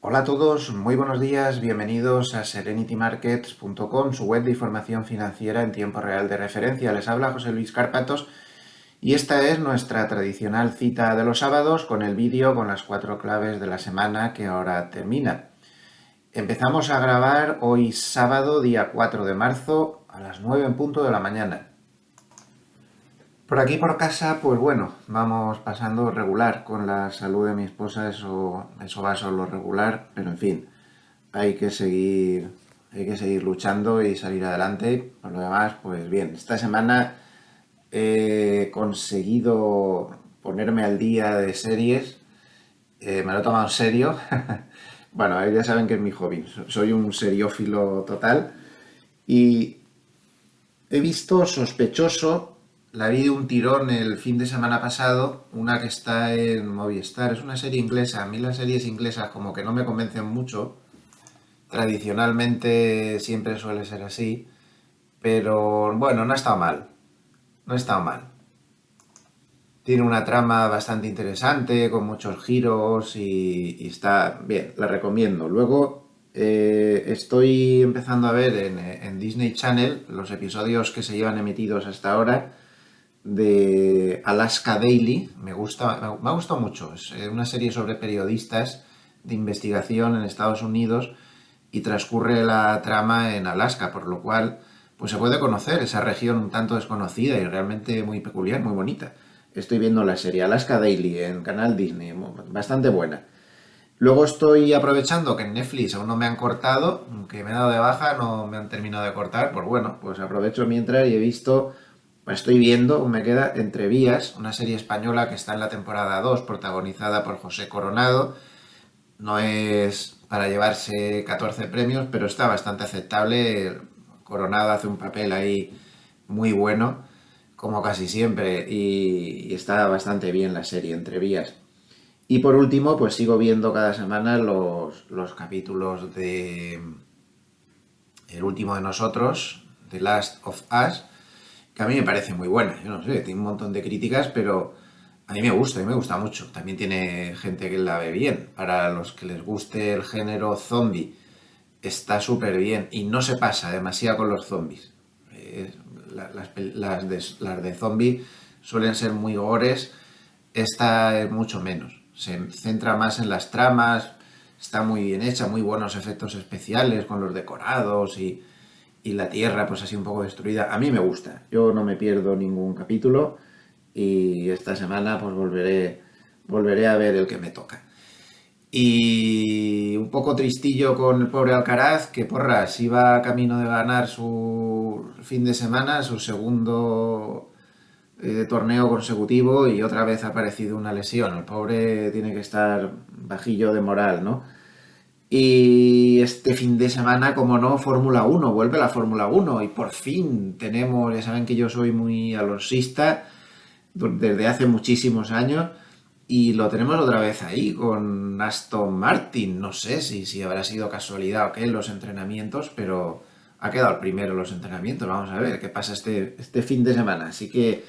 Hola a todos, muy buenos días, bienvenidos a serenitymarkets.com, su web de información financiera en tiempo real de referencia. Les habla José Luis Cárpatos y esta es nuestra tradicional cita de los sábados con el vídeo con las 4 claves de la semana que ahora termina. Empezamos a grabar hoy sábado, día 4 de marzo, a las 9 en punto de la mañana. Por aquí por casa, pues bueno, vamos pasando regular con la salud de mi esposa, eso va solo regular, pero en fin, hay que seguir luchando y salir adelante. Por lo demás, pues bien, esta semana he conseguido ponerme al día de series, me lo he tomado en serio. Bueno, ya saben que es mi hobby, soy un seriófilo total y he visto Sospechoso. La vi de un tirón el fin de semana pasado, una que está en Movistar. Es una serie inglesa. A mí las series inglesas como que no me convencen mucho. Tradicionalmente siempre suele ser así. Pero bueno, no ha estado mal. No ha estado mal. Tiene una trama bastante interesante, con muchos giros y está bien, la recomiendo. Luego estoy empezando a ver en Disney Channel los episodios que se llevan emitidos hasta ahora de Alaska Daily. Me ha gustado mucho. Es una serie sobre periodistas de investigación en Estados Unidos y transcurre la trama en Alaska, por lo cual pues se puede conocer esa región un tanto desconocida y realmente muy peculiar, muy bonita. Estoy viendo la serie Alaska Daily en Canal Disney, bastante buena. Luego estoy aprovechando que en Netflix aún no me han cortado, que me he dado de baja, no me han terminado de cortar, pues bueno, pues aprovecho mientras y he visto, pues estoy viendo, me queda Entre Vías, una serie española que está en la temporada 2, protagonizada por José Coronado. No es para llevarse 14 premios, pero está bastante aceptable. Coronado hace un papel ahí muy bueno, como casi siempre, y está bastante bien la serie Entre Vías. Y por último, pues sigo viendo cada semana los capítulos de El último de nosotros, The Last of Us, que a mí me parece muy buena. Yo no sé, tiene un montón de críticas, pero a mí me gusta mucho. También tiene gente que la ve bien. Para los que les guste el género zombie, está súper bien y no se pasa demasiado con los zombies. Las de zombie suelen ser muy gores, esta es mucho menos. Se centra más en las tramas, está muy bien hecha, muy buenos efectos especiales con los decorados y la tierra pues así un poco destruida. A mí me gusta, yo no me pierdo ningún capítulo y esta semana pues volveré a ver el que me toca. Y un poco tristillo con el pobre Alcaraz, que porras, iba camino de ganar su fin de semana, su segundo torneo consecutivo y otra vez ha aparecido una lesión. El pobre tiene que estar bajillo de moral, ¿no? Y este fin de semana, como no, Fórmula Uno, vuelve la Fórmula Uno y por fin tenemos, ya saben que yo soy muy alonsista desde hace muchísimos años y lo tenemos otra vez ahí con Aston Martin. No sé si habrá sido casualidad o qué en los entrenamientos, pero ha quedado el primero en los entrenamientos. Vamos a ver qué pasa este fin de semana. Así que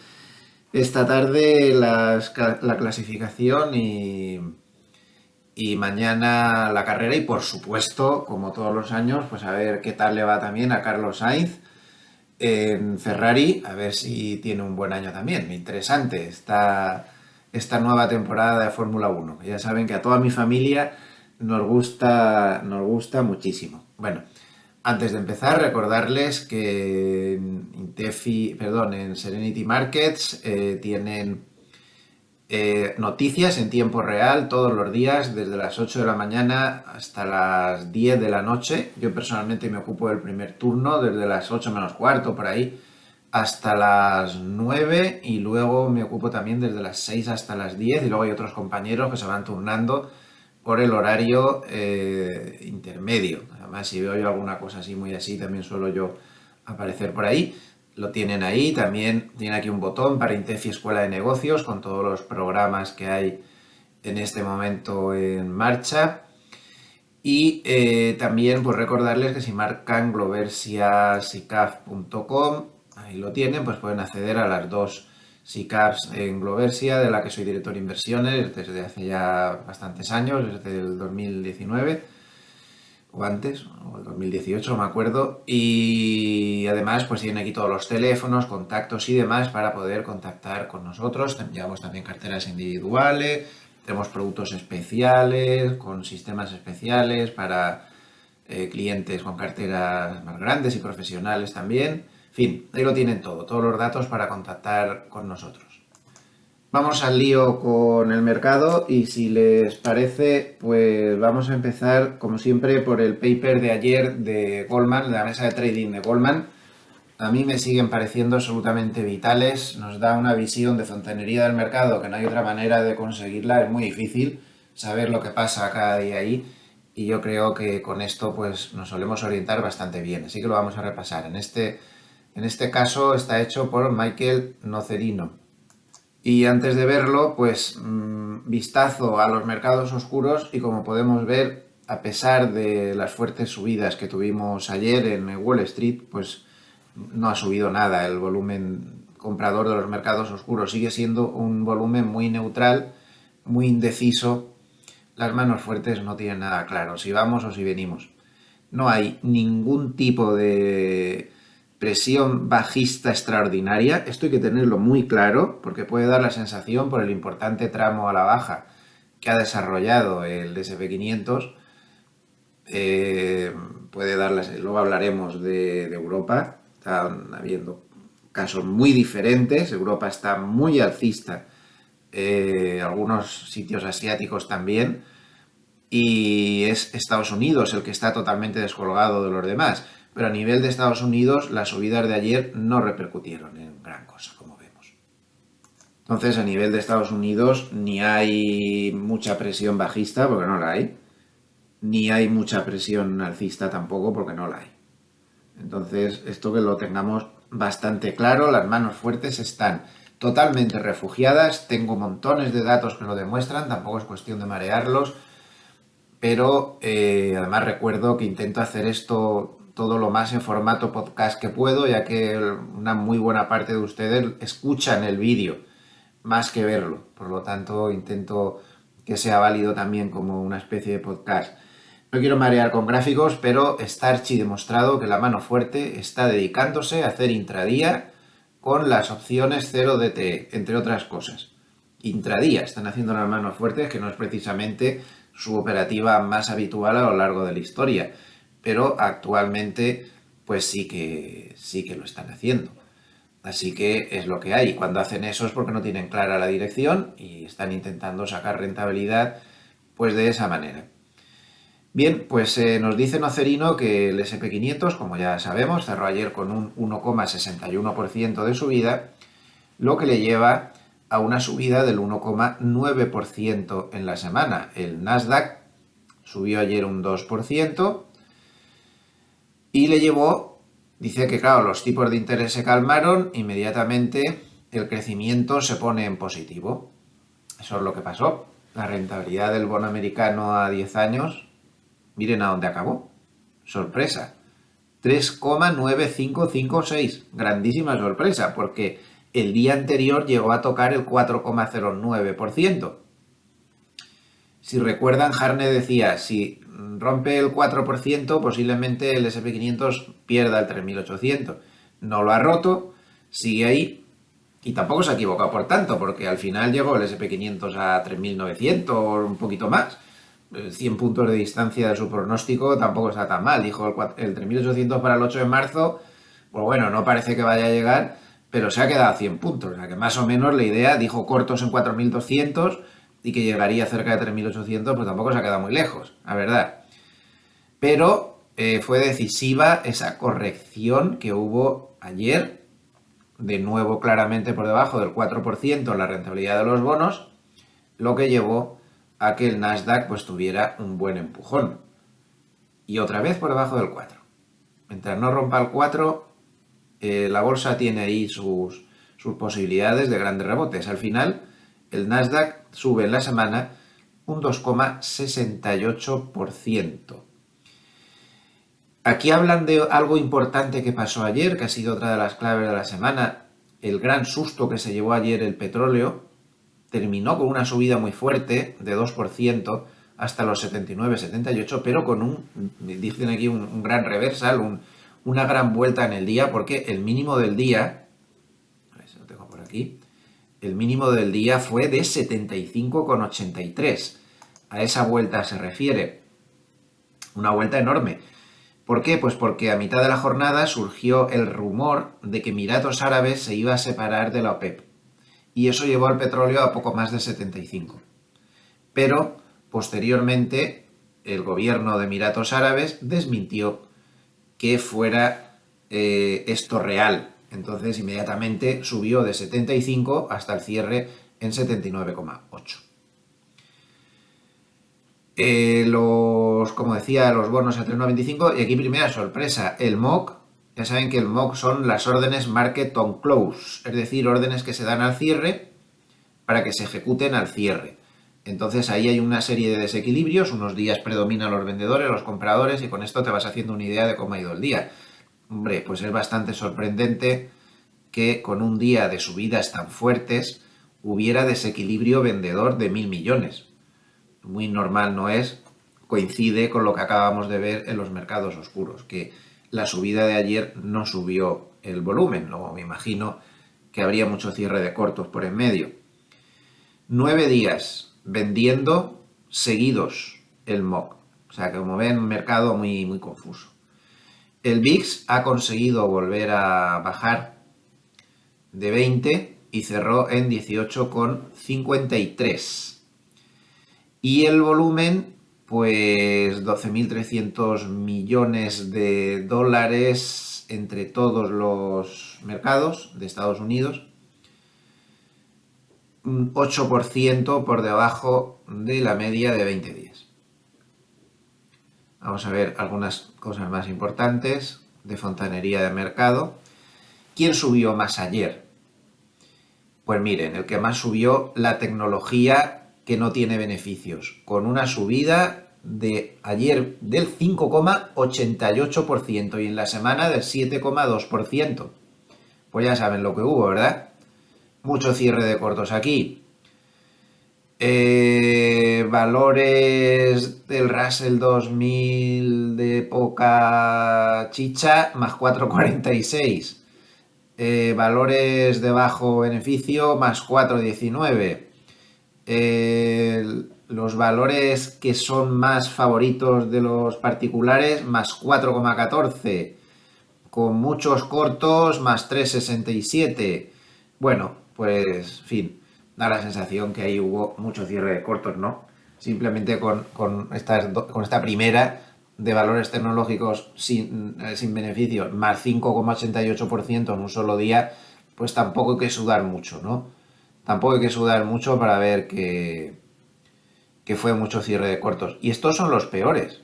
esta tarde la clasificación y mañana la carrera y por supuesto, como todos los años, pues a ver qué tal le va también a Carlos Sainz en Ferrari, a ver si tiene un buen año también. Interesante esta nueva temporada de Fórmula 1. Ya saben que a toda mi familia nos gusta muchísimo. Bueno, antes de empezar, recordarles que en Serenity Markets tienen noticias en tiempo real todos los días, desde las 8 de la mañana hasta las 10 de la noche. Yo personalmente me ocupo del primer turno, desde las 8 menos cuarto, por ahí, hasta las 9 y luego me ocupo también desde las 6 hasta las 10 y luego hay otros compañeros que se van turnando por el horario intermedio. Además, si veo yo alguna cosa así, muy así, también suelo yo aparecer por ahí. Lo tienen ahí, también tiene aquí un botón para Intefi Escuela de Negocios con todos los programas que hay en este momento en marcha. Y también pues recordarles que si marcan gloversiasicaf.com, ahí lo tienen, pues pueden acceder a las dos SICAVs en Gloversia, de la que soy director de inversiones desde hace ya bastantes años, desde el 2019 o antes, o el 2018, no me acuerdo, y además pues tienen aquí todos los teléfonos, contactos y demás para poder contactar con nosotros. Llevamos también carteras individuales, tenemos productos especiales, con sistemas especiales para clientes con carteras más grandes y profesionales también. En fin, ahí lo tienen todo, todos los datos para contactar con nosotros. Vamos al lío con el mercado y si les parece, pues vamos a empezar, como siempre, por el paper de ayer de Goldman, de la mesa de trading de Goldman. A mí me siguen pareciendo absolutamente vitales, nos da una visión de fontanería del mercado que no hay otra manera de conseguirla, es muy difícil saber lo que pasa cada día ahí y yo creo que con esto pues nos solemos orientar bastante bien, así que lo vamos a repasar. En este caso está hecho por Michael Nocerino. Y antes de verlo, pues vistazo a los mercados oscuros y como podemos ver, a pesar de las fuertes subidas que tuvimos ayer en Wall Street, pues no ha subido nada. El volumen comprador de los mercados oscuros sigue siendo un volumen muy neutral, muy indeciso. Las manos fuertes no tienen nada claro, si vamos o si venimos. No hay ningún tipo de presión bajista extraordinaria. Esto hay que tenerlo muy claro porque puede dar la sensación por el importante tramo a la baja que ha desarrollado el S&P 500. Puede luego hablaremos de Europa. Están habiendo casos muy diferentes. Europa está muy alcista. Algunos sitios asiáticos también. Y es Estados Unidos el que está totalmente descolgado de los demás. Pero a nivel de Estados Unidos, las subidas de ayer no repercutieron en gran cosa, como vemos. Entonces, a nivel de Estados Unidos, ni hay mucha presión bajista, porque no la hay, ni hay mucha presión alcista tampoco, porque no la hay. Entonces, esto que lo tengamos bastante claro, las manos fuertes están totalmente refugiadas, tengo montones de datos que lo demuestran, tampoco es cuestión de marearlos, pero además recuerdo que intento hacer esto todo lo más en formato podcast que puedo, ya que una muy buena parte de ustedes escuchan el vídeo más que verlo. Por lo tanto, intento que sea válido también como una especie de podcast. No quiero marear con gráficos, pero está archidemostrado que la mano fuerte está dedicándose a hacer intradía con las opciones 0DTE, entre otras cosas. Intradía, están haciendo las manos fuertes, que no es precisamente su operativa más habitual a lo largo de la historia, pero actualmente pues sí que lo están haciendo. Así que es lo que hay. Cuando hacen eso es porque no tienen clara la dirección y están intentando sacar rentabilidad pues de esa manera. Bien, pues nos dice Nocerino que el S&P 500, como ya sabemos, cerró ayer con un 1,61% de subida, lo que le lleva a una subida del 1,9% en la semana. El Nasdaq subió ayer un 2%, y le llevó, dice que claro, los tipos de interés se calmaron, inmediatamente el crecimiento se pone en positivo. Eso es lo que pasó. La rentabilidad del bono americano a 10 años, miren a dónde acabó. Sorpresa. 3,9556. Grandísima sorpresa, porque el día anterior llegó a tocar el 4,09%. Si recuerdan, Harney decía, si rompe el 4%, posiblemente el S&P 500 pierda el 3.800. No lo ha roto, sigue ahí y tampoco se ha equivocado por tanto, porque al final llegó el S&P 500 a 3.900, un poquito más. 100 puntos de distancia de su pronóstico tampoco está tan mal. Dijo el 3.800 para el 8 de marzo, pues bueno, no parece que vaya a llegar, pero se ha quedado a 100 puntos. O sea que más o menos la idea, dijo cortos en 4.200 y que llegaría cerca de 3.800, pues tampoco se ha quedado muy lejos, la verdad. Pero fue decisiva esa corrección que hubo ayer, de nuevo claramente por debajo del 4% en la rentabilidad de los bonos, lo que llevó a que el Nasdaq pues tuviera un buen empujón. Y otra vez por debajo del 4. Mientras no rompa el 4, la bolsa tiene ahí sus posibilidades de grandes rebotes. Al final, el Nasdaq sube en la semana un 2,68%. Aquí hablan de algo importante que pasó ayer, que ha sido otra de las claves de la semana. el gran susto que se llevó ayer el petróleo, terminó con una subida muy fuerte de 2% hasta los 79, 78, pero con dicen aquí, un gran reversal, una gran vuelta en el día, porque el mínimo del día, a ver si lo tengo por aquí, el mínimo del día fue de 75,83. A esa vuelta se refiere. Una vuelta enorme. ¿Por qué? Pues porque a mitad de la jornada surgió el rumor de que Emiratos Árabes se iba a separar de la OPEP. Y eso llevó al petróleo a poco más de 75. Pero posteriormente el gobierno de Emiratos Árabes desmintió que fuera esto real. Entonces inmediatamente subió de 75 hasta el cierre en 79,8. Como decía, los bonos a 3,95. Y aquí primera sorpresa, el MOC. Ya saben que el MOC son las órdenes Market on Close, es decir, órdenes que se dan al cierre para que se ejecuten al cierre. Entonces ahí hay una serie de desequilibrios, unos días predominan los vendedores, los compradores, y con esto te vas haciendo una idea de cómo ha ido el día. Hombre, pues es bastante sorprendente que con un día de subidas tan fuertes hubiera desequilibrio vendedor de 1.000 millones. Muy normal no es, coincide con lo que acabamos de ver en los mercados oscuros, que la subida de ayer no subió el volumen, luego me imagino que habría mucho cierre de cortos por en medio. 9 días vendiendo seguidos el MOC, o sea que como ven, un mercado muy, muy confuso. El VIX ha conseguido volver a bajar de 20 y cerró en 18,53. Y el volumen, pues 12.300 millones de dólares entre todos los mercados de Estados Unidos, un 8% por debajo de la media de 20 días. Vamos a ver algunas cosas más importantes de fontanería de mercado. ¿Quién subió más ayer? Pues miren, el que más subió, la tecnología que no tiene beneficios, con una subida de ayer del 5,88% y en la semana del 7,2%. Pues ya saben lo que hubo, ¿verdad? Mucho cierre de cortos aquí. Valores del Russell 2000 de poca chicha, más 4,46. Valores de bajo beneficio, más 4,19. Los valores que son más favoritos de los particulares, más 4,14. Con muchos cortos, más 3,67. Bueno, pues, en fin, da la sensación que ahí hubo mucho cierre de cortos, ¿no? Simplemente con esta primera de valores tecnológicos sin beneficios, más 5,88% en un solo día, pues tampoco hay que sudar mucho, ¿no? Tampoco hay que sudar mucho para ver que fue mucho cierre de cortos. Y estos son los peores.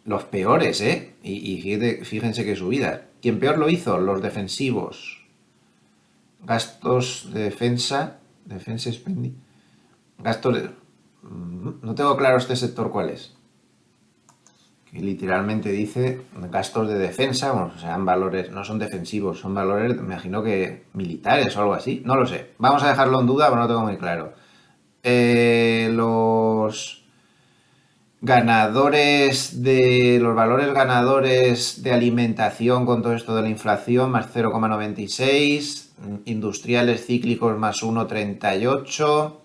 Los peores, ¿eh? Y fíjense qué subidas. ¿Quién peor lo hizo? Los defensivos. Gastos de defensa. Defense spending. Gastos de... No tengo claro este sector cuál es. Que literalmente dice gastos de defensa. Bueno, o sea, valores, no son defensivos, son valores, me imagino que militares o algo así. No lo sé. Vamos a dejarlo en duda, pero no lo tengo muy claro. Los valores ganadores de alimentación con todo esto de la inflación, más 0,96, industriales cíclicos más 1,38.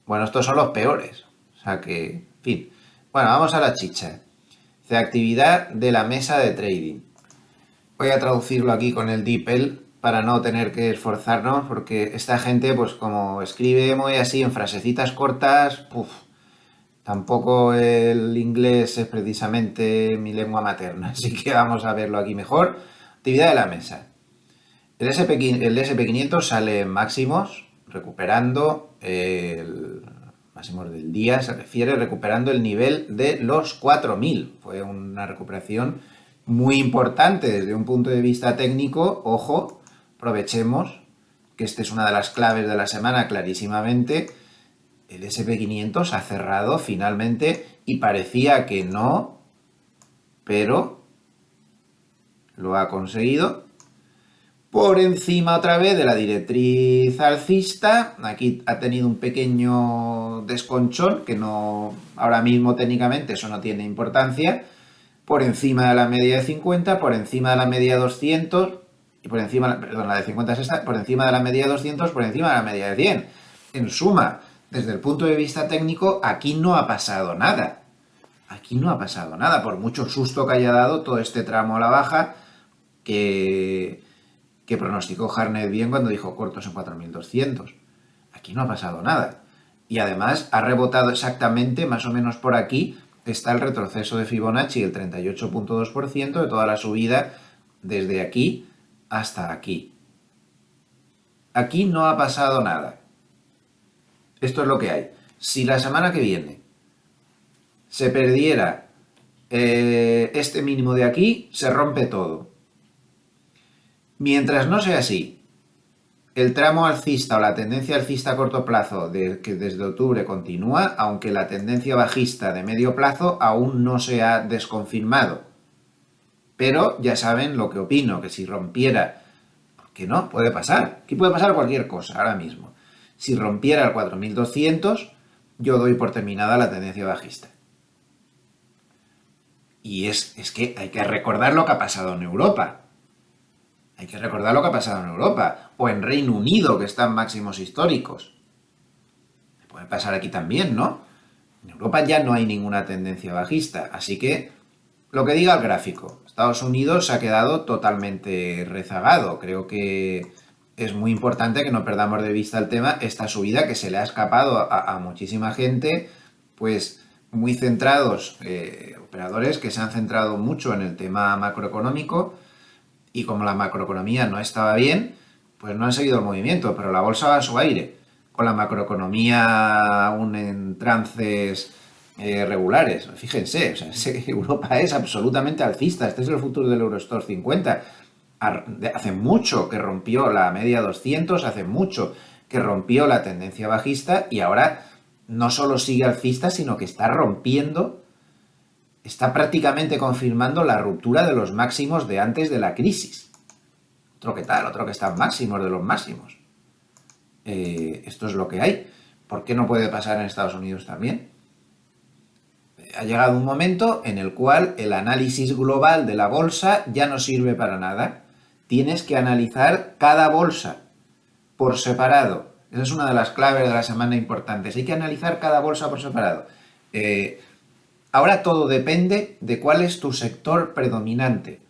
Bueno, estos son los peores. O sea que, en fin. Bueno, vamos a la chicha. De actividad de la mesa de trading. Voy a traducirlo aquí con el DeepL para no tener que esforzarnos, porque esta gente, pues como escribe muy así en frasecitas cortas, tampoco el inglés es precisamente mi lengua materna, así que vamos a verlo aquí mejor. Actividad de la mesa. El SP500 sale en máximos, recuperando el máximos del día, se refiere recuperando el nivel de los 4.000. Fue una recuperación muy importante desde un punto de vista técnico. Ojo, aprovechemos que esta es una de las claves de la semana clarísimamente. El SP500 ha cerrado finalmente y parecía que no, pero lo ha conseguido. por encima otra vez de la directriz alcista. Aquí ha tenido un pequeño desconchón, que no, ahora mismo técnicamente eso no tiene importancia, por encima de la media de 50, por encima de la media de 200, y por encima, perdón, la de 50 es esta, por encima de la media de 200, por encima de la media de 100. En suma, desde el punto de vista técnico, aquí no ha pasado nada. Aquí no ha pasado nada, por mucho susto que haya dado todo este tramo a la baja, que pronosticó Harnett bien cuando dijo cortos en 4.200. Aquí no ha pasado nada. Y además ha rebotado exactamente, más o menos por aquí, está el retroceso de Fibonacci, el 38.2% de toda la subida desde aquí hasta aquí. Aquí no ha pasado nada. Esto es lo que hay. Si la semana que viene se perdiera este mínimo de aquí, se rompe todo. Mientras no sea así, el tramo alcista o la tendencia alcista a corto plazo que desde octubre continúa, aunque la tendencia bajista de medio plazo aún no se ha desconfirmado. Pero ya saben lo que opino, que si rompiera, que no, puede pasar, aquí puede pasar cualquier cosa ahora mismo. Si rompiera el 4.200, yo doy por terminada la tendencia bajista. Y es que hay que recordar lo que ha pasado en Europa. Hay que recordar lo que ha pasado en Europa. O en Reino Unido, que están máximos históricos. Puede pasar aquí también, ¿no? En Europa ya no hay ninguna tendencia bajista. Así que, lo que diga el gráfico. Estados Unidos se ha quedado totalmente rezagado. Creo que es muy importante que no perdamos de vista el tema. Esta subida que se le ha escapado a muchísima gente, pues muy centrados, operadores que se han centrado mucho en el tema macroeconómico, y como la macroeconomía no estaba bien, pues no han seguido el movimiento, pero la bolsa va a su aire, con la macroeconomía aún en trances regulares. Fíjense, o sea, Europa es absolutamente alcista, este es el futuro del Eurostoxx 50. Hace mucho que rompió la media 200, hace mucho que rompió la tendencia bajista y ahora no solo sigue alcista, sino que está rompiendo, está prácticamente confirmando la ruptura de los máximos de antes de la crisis. Otro que tal, otro que está máximos de los máximos. Esto es lo que hay. ¿Por qué no puede pasar en Estados Unidos también? Ha llegado un momento en el cual el análisis global de la bolsa ya no sirve para nada. Tienes que analizar cada bolsa por separado. Esa es una de las claves de la semana importantes. Hay que analizar cada bolsa por separado. Ahora todo depende de cuál es tu sector predominante.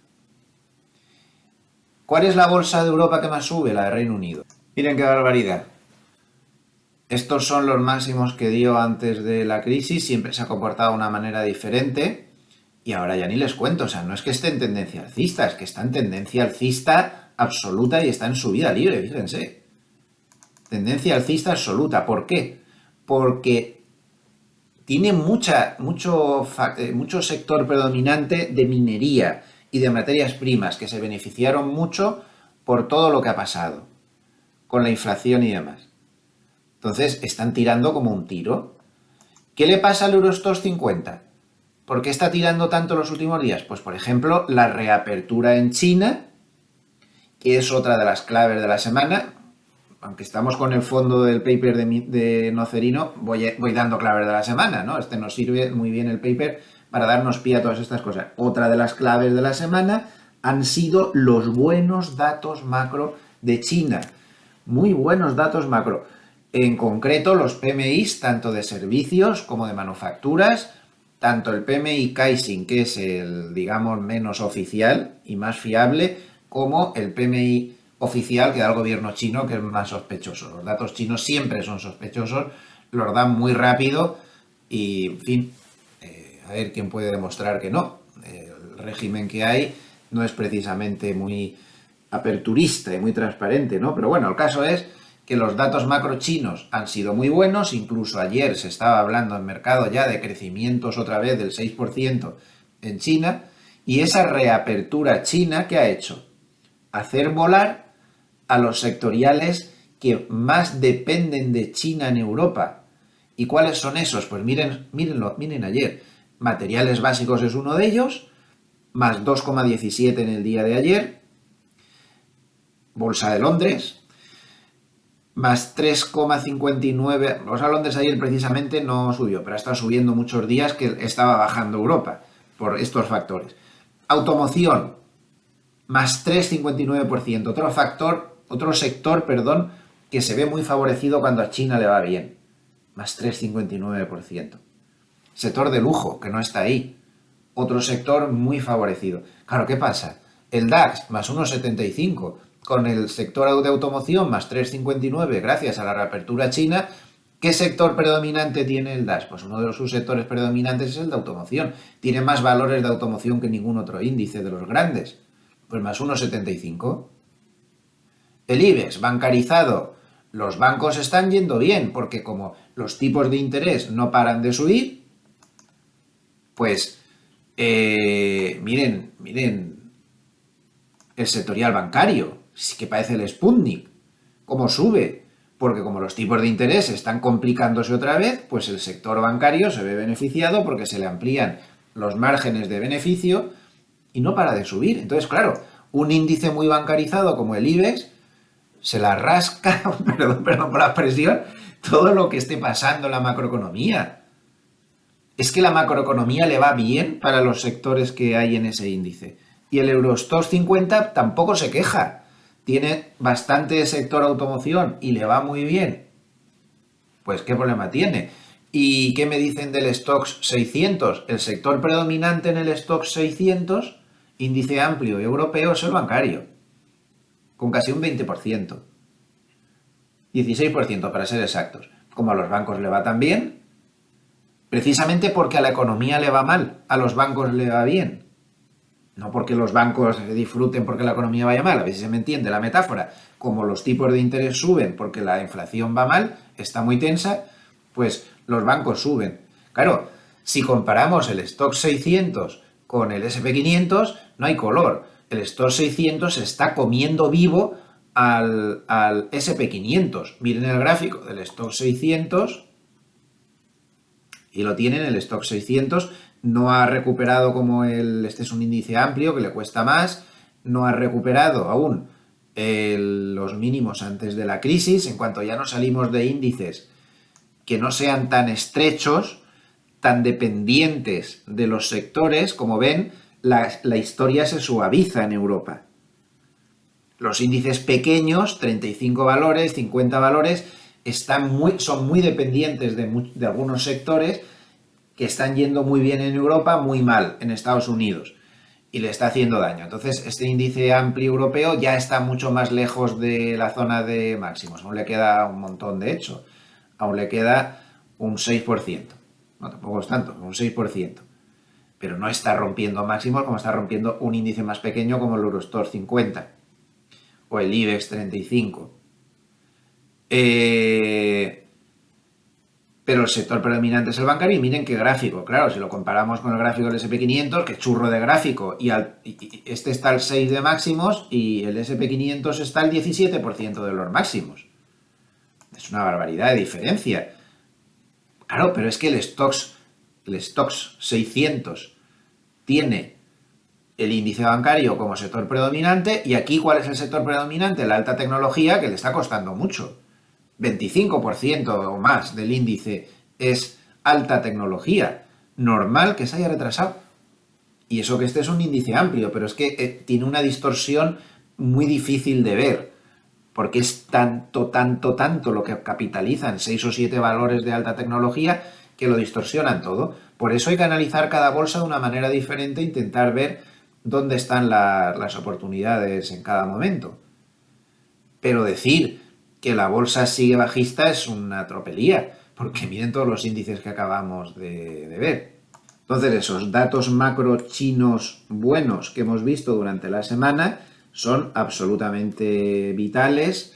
¿Cuál es la bolsa de Europa que más sube? La de Reino Unido. Miren qué barbaridad. Estos son los máximos que dio antes de la crisis, siempre se ha comportado de una manera diferente y ahora ya ni les cuento, o sea, no es que esté en tendencia alcista, es que está en tendencia alcista absoluta y está en subida libre, fíjense. Tendencia alcista absoluta, ¿por qué? Porque tiene mucho sector predominante de minería y de materias primas que se beneficiaron mucho por todo lo que ha pasado, con la inflación y demás. Entonces, están tirando como un tiro. ¿Qué le pasa al Eurostoxx 50? ¿Por qué está tirando tanto los últimos días? Pues, por ejemplo, la reapertura en China, que es otra de las claves de la semana. Aunque estamos con el fondo del paper de Nocerino, voy dando claves de la semana, ¿no? Este nos sirve muy bien el paper para darnos pie a todas estas cosas. Otra de las claves de la semana han sido los buenos datos macro de China. Muy buenos datos macro. En concreto, los PMIs, tanto de servicios como de manufacturas, tanto el PMI Caixin, que es el, digamos, menos oficial y más fiable, como el PMI oficial que da el gobierno chino, que es más sospechoso. Los datos chinos siempre son sospechosos, los dan muy rápido y, en fin, a ver quién puede demostrar que no. El régimen que hay no es precisamente muy aperturista y muy transparente, ¿no? Pero bueno, el caso es que los datos macro chinos han sido muy buenos, incluso ayer se estaba hablando en mercado ya de crecimientos otra vez del 6% en China, y esa reapertura china, ¿qué ha hecho? Hacer volar a los sectoriales que más dependen de China en Europa. ¿Y cuáles son esos? Pues miren ayer. Materiales básicos es uno de ellos, más 2,17 en el día de ayer. Bolsa de Londres, más 3,59. Bolsa de Londres ayer precisamente no subió, pero ha estado subiendo muchos días que estaba bajando Europa por estos factores. Automoción, más 3,59%. Otro sector, que se ve muy favorecido cuando a China le va bien. Más 3,59%. Sector de lujo, que no está ahí. Otro sector muy favorecido. Claro, ¿qué pasa? El DAX, más 1,75%. Con el sector de automoción, más 3,59%, gracias a la reapertura china. ¿Qué sector predominante tiene el DAX? Pues uno de sus sectores predominantes es el de automoción. Tiene más valores de automoción que ningún otro índice de los grandes. Pues más 1,75%. El IBEX, bancarizado. Los bancos están yendo bien, porque como los tipos de interés no paran de subir, pues miren el sectorial bancario, que parece el Sputnik, cómo sube, porque como los tipos de interés están complicándose otra vez, pues el sector bancario se ve beneficiado porque se le amplían los márgenes de beneficio y no para de subir. Entonces, claro, un índice muy bancarizado como el IBEX se la rasca, perdón por la expresión, todo lo que esté pasando en la macroeconomía. Es que la macroeconomía le va bien para los sectores que hay en ese índice. Y el Eurostoxx 50 tampoco se queja. Tiene bastante sector automoción y le va muy bien. Pues, ¿qué problema tiene? ¿Y qué me dicen del Stoxx 600? El sector predominante en el Stoxx 600, índice amplio europeo, es el bancario, con casi un 20%. 16% para ser exactos. Como a los bancos le va tan bien, precisamente porque a la economía le va mal, a los bancos le va bien. No porque los bancos disfruten porque la economía vaya mal, a ver si se me entiende la metáfora. Como los tipos de interés suben porque la inflación va mal, está muy tensa, pues los bancos suben. Claro, si comparamos el Stoxx 600 con el S&P 500, no hay color. El Stoxx 600 se está comiendo vivo al S&P 500. Miren el gráfico del Stoxx 600 y lo tienen. El Stoxx 600 no ha recuperado como este es un índice amplio que le cuesta más, no ha recuperado aún los mínimos antes de la crisis. En cuanto ya no salimos de índices que no sean tan estrechos, tan dependientes de los sectores, como ven, la historia se suaviza en Europa. Los índices pequeños, 35 valores, 50 valores, son muy dependientes de algunos sectores que están yendo muy bien en Europa, muy mal en Estados Unidos, y le está haciendo daño. Entonces, este índice amplio europeo ya está mucho más lejos de la zona de máximos. Aún le queda un montón, de hecho. Aún le queda un 6%. No, tampoco es tanto, un 6%. Pero no está rompiendo máximos como está rompiendo un índice más pequeño como el Eurostoxx 50 o el IBEX 35. Pero el sector predominante es el bancario y miren qué gráfico. Claro, si lo comparamos con el gráfico del S&P 500, que churro de gráfico, y este está al 6 de máximos y el S&P 500 está al 17% de los máximos. Es una barbaridad de diferencia. Claro, pero es que el Stoxx 600 tiene el índice bancario como sector predominante, y aquí, ¿cuál es el sector predominante? La alta tecnología, que le está costando mucho. 25% o más del índice es alta tecnología. Normal que se haya retrasado. Y eso que este es un índice amplio, pero es que tiene una distorsión muy difícil de ver, porque es tanto lo que capitalizan 6 o 7 valores de alta tecnología que lo distorsionan todo. Por eso hay que analizar cada bolsa de una manera diferente e intentar ver dónde están las oportunidades en cada momento. Pero decir que la bolsa sigue bajista es una tropelía, porque miren todos los índices que acabamos de ver. Entonces, esos datos macro chinos buenos que hemos visto durante la semana son absolutamente vitales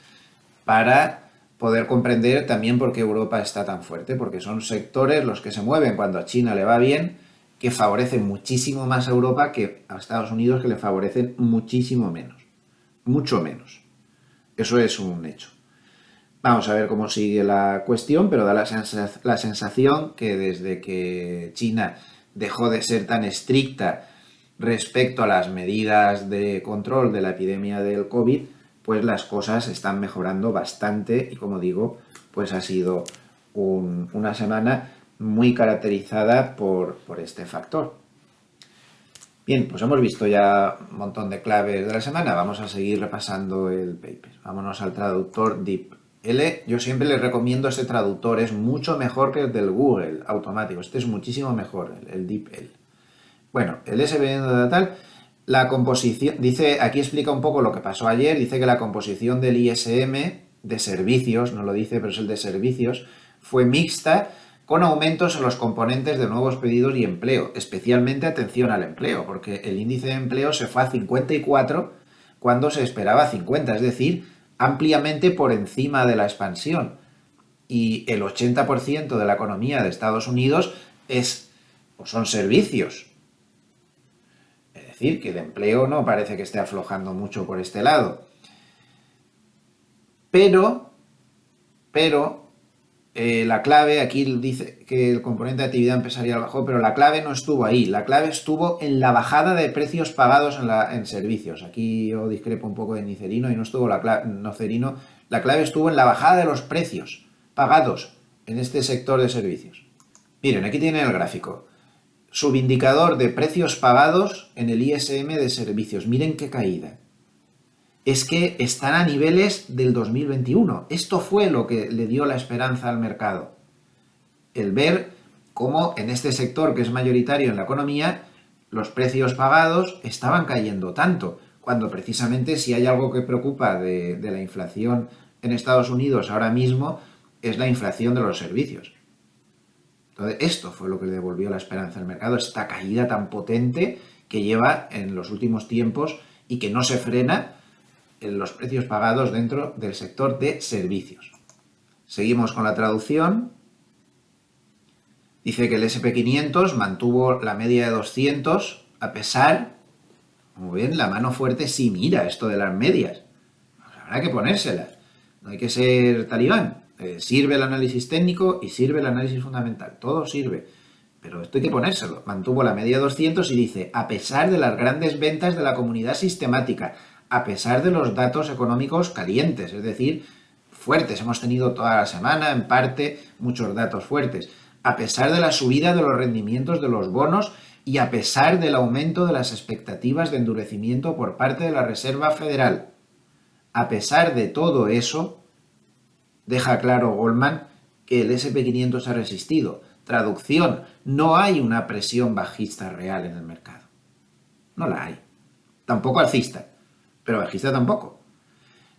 para poder comprender también por qué Europa está tan fuerte, porque son sectores los que se mueven cuando a China le va bien, que favorecen muchísimo más a Europa que a Estados Unidos, que le favorecen muchísimo menos, mucho menos. Eso es un hecho. Vamos a ver cómo sigue la cuestión, pero da la sensación que desde que China dejó de ser tan estricta respecto a las medidas de control de la epidemia del COVID, pues las cosas están mejorando bastante y como digo, pues ha sido una semana muy caracterizada por este factor. Bien, pues hemos visto ya un montón de claves de la semana. Vamos a seguir repasando el paper. Vámonos al traductor DeepL. Yo siempre les recomiendo este traductor. Es mucho mejor que el del Google automático. Este es muchísimo mejor, el DeepL. Bueno, el SVN tal, la composición, dice, aquí explica un poco lo que pasó ayer. Dice que la composición del ISM de servicios, no lo dice, pero es el de servicios, fue mixta, con aumentos en los componentes de nuevos pedidos y empleo, especialmente atención al empleo, porque el índice de empleo se fue a 54 cuando se esperaba 50, es decir, ampliamente por encima de la expansión. Y el 80% de la economía de Estados Unidos son servicios. Es decir, que el empleo no parece que esté aflojando mucho por este lado. Pero la clave, aquí dice que el componente de actividad empresarial bajó, pero la clave no estuvo ahí. La clave estuvo en la bajada de precios pagados en servicios. Aquí yo discrepo un poco de Nicerino y no estuvo la clave estuvo en la bajada de los precios pagados en este sector de servicios. Miren, aquí tienen el gráfico. Subindicador de precios pagados en el ISM de servicios. Miren qué caída. Es que están a niveles del 2021. Esto fue lo que le dio la esperanza al mercado. El ver cómo en este sector que es mayoritario en la economía, los precios pagados estaban cayendo tanto, cuando precisamente si hay algo que preocupa de la inflación en Estados Unidos ahora mismo es la inflación de los servicios. Entonces, esto fue lo que le devolvió la esperanza al mercado, esta caída tan potente que lleva en los últimos tiempos y que no se frena en los precios pagados dentro del sector de servicios. Seguimos con la traducción. Dice que el SP500 mantuvo la media de 200 a pesar, como ven, la mano fuerte sí mira esto de las medias. Habrá que ponérselas. No hay que ser talibán. Sirve el análisis técnico y sirve el análisis fundamental. Todo sirve. Pero esto hay que ponérselo. Mantuvo la media de 200 y dice, a pesar de las grandes ventas de la comunidad sistemática, a pesar de los datos económicos calientes, es decir, fuertes. Hemos tenido toda la semana, en parte, muchos datos fuertes. A pesar de la subida de los rendimientos de los bonos y a pesar del aumento de las expectativas de endurecimiento por parte de la Reserva Federal. A pesar de todo eso, deja claro Goldman que el SP500 ha resistido. Traducción, no hay una presión bajista real en el mercado. No la hay. Tampoco alcista, pero bajista tampoco.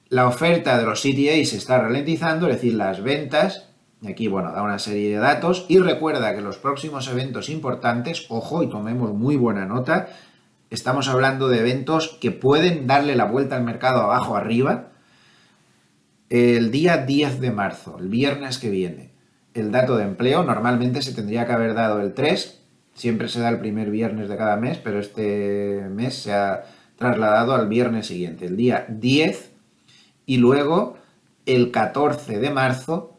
La oferta de los CTAs se está ralentizando, es decir, las ventas, y aquí, bueno, da una serie de datos, y recuerda que los próximos eventos importantes, ojo, y tomemos muy buena nota, estamos hablando de eventos que pueden darle la vuelta al mercado abajo arriba. El día 10 de marzo, el viernes que viene, el dato de empleo normalmente se tendría que haber dado el 3, siempre se da el primer viernes de cada mes, pero este mes se ha trasladado al viernes siguiente, el día 10, y luego el 14 de marzo,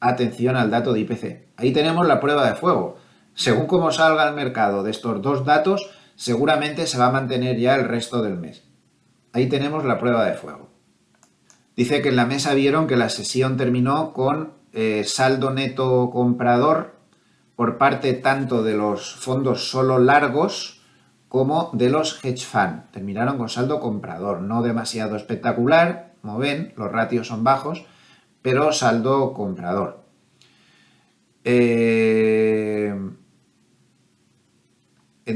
atención al dato de IPC. Ahí tenemos la prueba de fuego. Según cómo salga el mercado de estos dos datos, seguramente se va a mantener ya el resto del mes. Ahí tenemos la prueba de fuego. Dice que en la mesa vieron que la sesión terminó con saldo neto comprador por parte tanto de los fondos solo largos como de los hedge fund. Terminaron con saldo comprador, no demasiado espectacular, como ven, los ratios son bajos, pero saldo comprador. En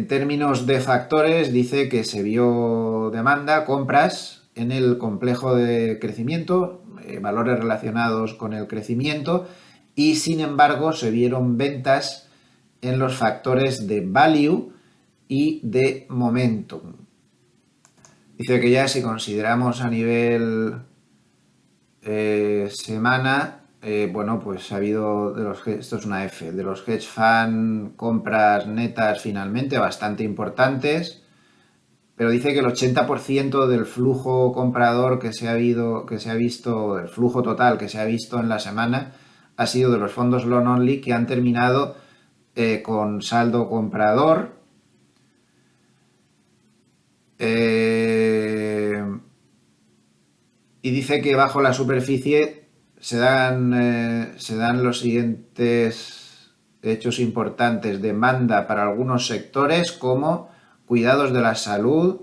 términos de factores, dice que se vio demanda, compras en el complejo de crecimiento, valores relacionados con el crecimiento, y sin embargo se vieron ventas en los factores de value y de momentum. Dice que ya si consideramos a nivel semana, bueno, pues ha habido, esto es una F, de los hedge fund compras netas finalmente bastante importantes, pero dice que el 80% del flujo comprador que se ha visto, el flujo total que se ha visto en la semana, ha sido de los fondos long only que han terminado con saldo comprador. y dice que bajo la superficie se dan los siguientes hechos importantes: demanda para algunos sectores como cuidados de la salud,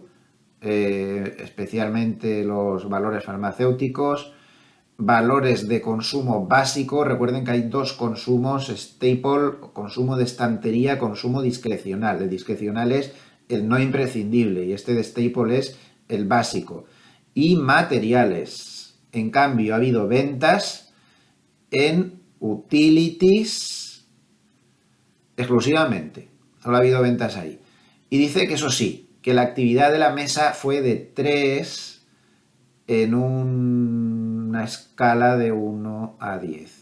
especialmente los valores farmacéuticos, valores de consumo básico. Recuerden que hay dos consumos: staple, consumo de estantería, consumo discrecional. El discrecional es el no imprescindible y este de staple es el básico. Y materiales. En cambio, ha habido ventas en utilities exclusivamente. Solo ha habido ventas ahí. Y dice que eso sí, que la actividad de la mesa fue de 3 en una escala de 1 a 10.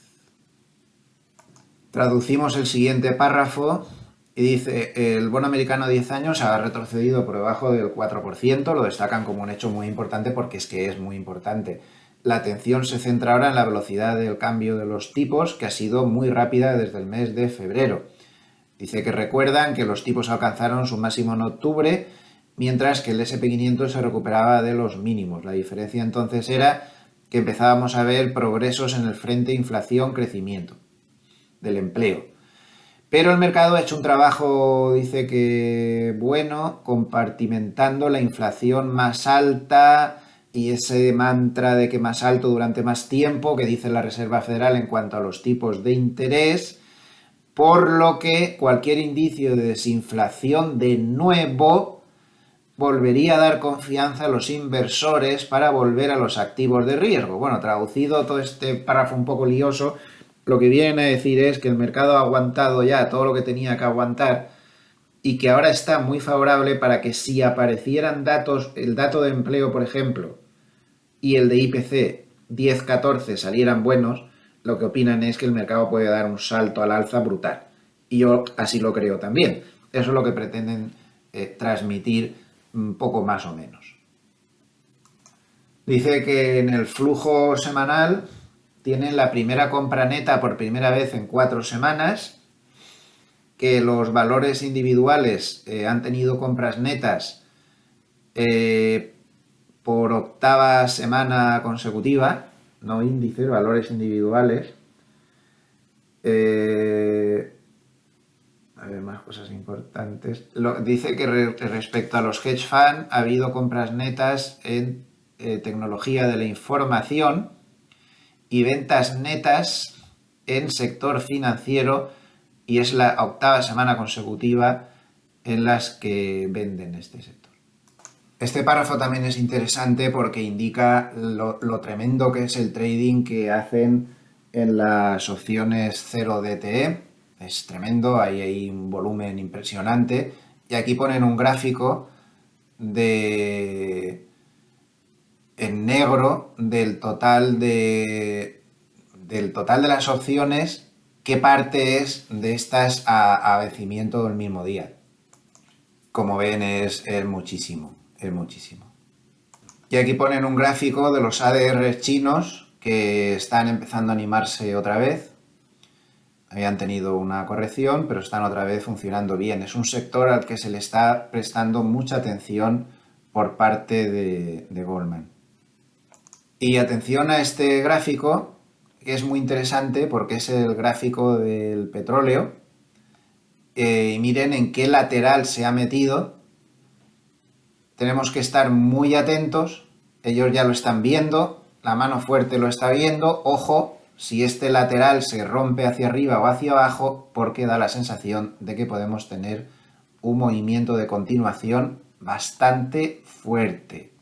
Traducimos el siguiente párrafo y dice: el bono americano a 10 años ha retrocedido por debajo del 4%, lo destacan como un hecho muy importante porque es que es muy importante. La atención se centra ahora en la velocidad del cambio de los tipos, que ha sido muy rápida desde el mes de febrero. Dice que recuerdan que los tipos alcanzaron su máximo en octubre, mientras que el SP500 se recuperaba de los mínimos. La diferencia entonces era que empezábamos a ver progresos en el frente inflación-crecimiento del empleo. Pero el mercado ha hecho un trabajo, dice que bueno, compartimentando la inflación más alta y ese mantra de que más alto durante más tiempo que dice la Reserva Federal en cuanto a los tipos de interés, por lo que cualquier indicio de desinflación de nuevo volvería a dar confianza a los inversores para volver a los activos de riesgo. Bueno, traducido todo este párrafo un poco lioso, lo que viene a decir es que el mercado ha aguantado ya todo lo que tenía que aguantar y que ahora está muy favorable para que si aparecieran datos, el dato de empleo, por ejemplo, y el de IPC 10-14 salieran buenos, lo que opinan es que el mercado puede dar un salto al alza brutal. Y yo así lo creo también. Eso es lo que pretenden transmitir un poco más o menos. Dice que en el flujo semanal tienen la primera compra neta por primera vez en 4 semanas, que los valores individuales han tenido compras netas por octava semana consecutiva, no índice, valores individuales. A ver, más cosas importantes. Dice que respecto a los hedge funds ha habido compras netas en tecnología de la información y ventas netas en sector financiero, y es la octava semana consecutiva en las que venden este sector. Este párrafo también es interesante porque indica lo tremendo que es el trading que hacen en las opciones 0 DTE. Es tremendo, ahí hay un volumen impresionante. Y aquí ponen un gráfico en negro del total de las opciones, qué parte es de estas a vencimiento del mismo día. Como ven, es muchísimo, es muchísimo. Y aquí ponen un gráfico de los ADR chinos que están empezando a animarse otra vez. Habían tenido una corrección, pero están otra vez funcionando bien. Es un sector al que se le está prestando mucha atención por parte de Goldman. Y atención a este gráfico, que es muy interesante porque es el gráfico del petróleo. Y miren en qué lateral se ha metido. Tenemos que estar muy atentos. Ellos ya lo están viendo. La mano fuerte lo está viendo. Ojo si este lateral se rompe hacia arriba o hacia abajo, porque da la sensación de que podemos tener un movimiento de continuación bastante fuerte.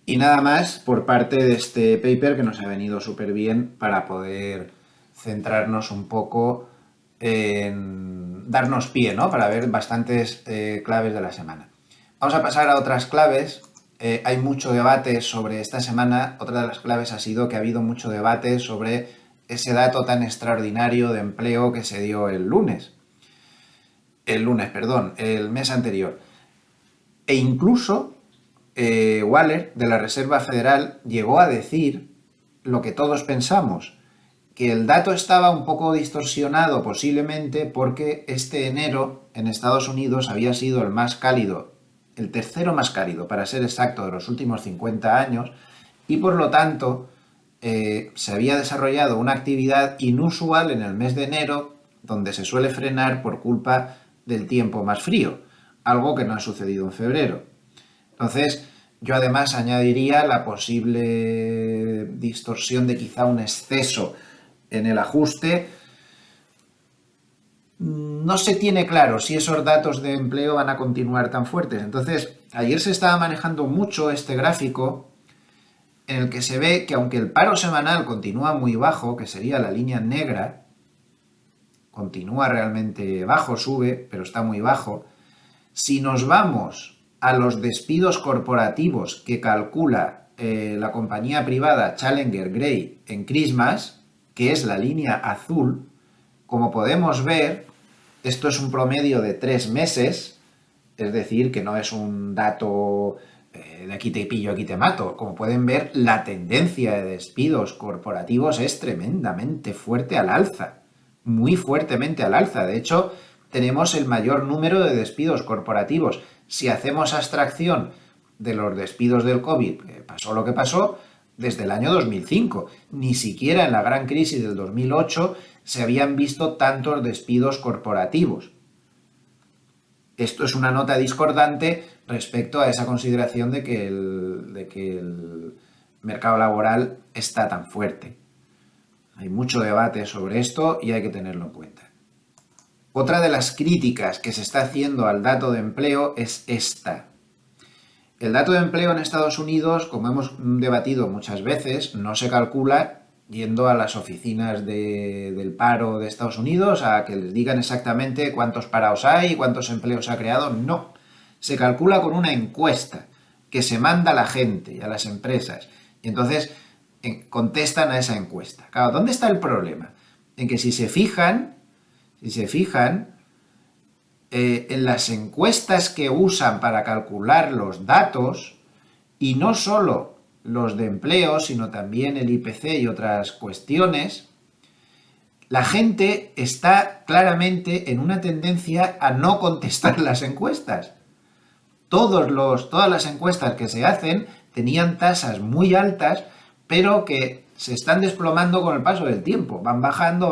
Y nada más por parte de este paper, que nos ha venido súper bien para poder centrarnos un poco en darnos pie, ¿no? Para ver bastantes claves de la semana. Vamos a pasar a otras claves. Hay mucho debate sobre esta semana. Otra de las claves ha sido que ha habido mucho debate sobre ese dato tan extraordinario de empleo que se dio el mes anterior. E incluso Waller, de la Reserva Federal, llegó a decir lo que todos pensamos, que el dato estaba un poco distorsionado posiblemente porque este enero en Estados Unidos había sido el más cálido el tercero más cálido, para ser exacto, de los últimos 50 años, y por lo tanto se había desarrollado una actividad inusual en el mes de enero, donde se suele frenar por culpa del tiempo más frío, algo que no ha sucedido en febrero. Entonces, yo además añadiría la posible distorsión de quizá un exceso en el ajuste. No se tiene claro si esos datos de empleo van a continuar tan fuertes. Entonces, ayer se estaba manejando mucho este gráfico en el que se ve que aunque el paro semanal continúa muy bajo, que sería la línea negra, continúa realmente bajo, sube, pero está muy bajo. Si nos vamos a los despidos corporativos que calcula la compañía privada Challenger Gray en Christmas, que es la línea azul, como podemos ver, esto es un promedio de 3 meses, es decir, que no es un dato de aquí te pillo, aquí te mato. Como pueden ver, la tendencia de despidos corporativos es tremendamente fuerte al alza, muy fuertemente al alza. De hecho, tenemos el mayor número de despidos corporativos. Si hacemos abstracción de los despidos del COVID, pasó lo que pasó, desde el año 2005. Ni siquiera en la gran crisis del 2008 se habían visto tantos despidos corporativos. Esto es una nota discordante respecto a esa consideración de que el mercado laboral está tan fuerte. Hay mucho debate sobre esto y hay que tenerlo en cuenta. Otra de las críticas que se está haciendo al dato de empleo es esta. El dato de empleo en Estados Unidos, como hemos debatido muchas veces, no se calcula yendo a las oficinas del paro de Estados Unidos a que les digan exactamente cuántos parados hay y cuántos empleos ha creado. No, se calcula con una encuesta que se manda a la gente y a las empresas. Y entonces contestan a esa encuesta. Claro, ¿dónde está el problema? En que si se fijan, en las encuestas que usan para calcular los datos, y no solo los de empleo, sino también el IPC y otras cuestiones, la gente está claramente en una tendencia a no contestar las encuestas. Todas las encuestas que se hacen tenían tasas muy altas, pero que se están desplomando con el paso del tiempo. Van bajando,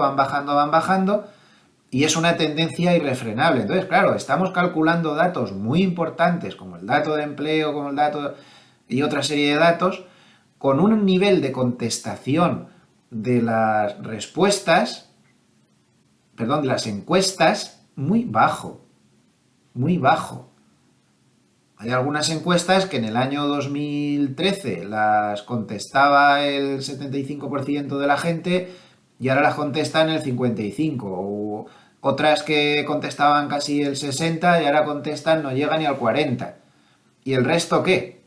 y es una tendencia irrefrenable. Entonces, claro, estamos calculando datos muy importantes, como el dato de empleo, como el dato y otra serie de datos, con un nivel de contestación de las respuestas, de las encuestas, muy bajo. Muy bajo. Hay algunas encuestas que en el año 2013 las contestaba el 75% de la gente y ahora las contestan el 55%. O otras que contestaban casi el 60% y ahora contestan no llega ni al 40%. ¿Y el resto qué?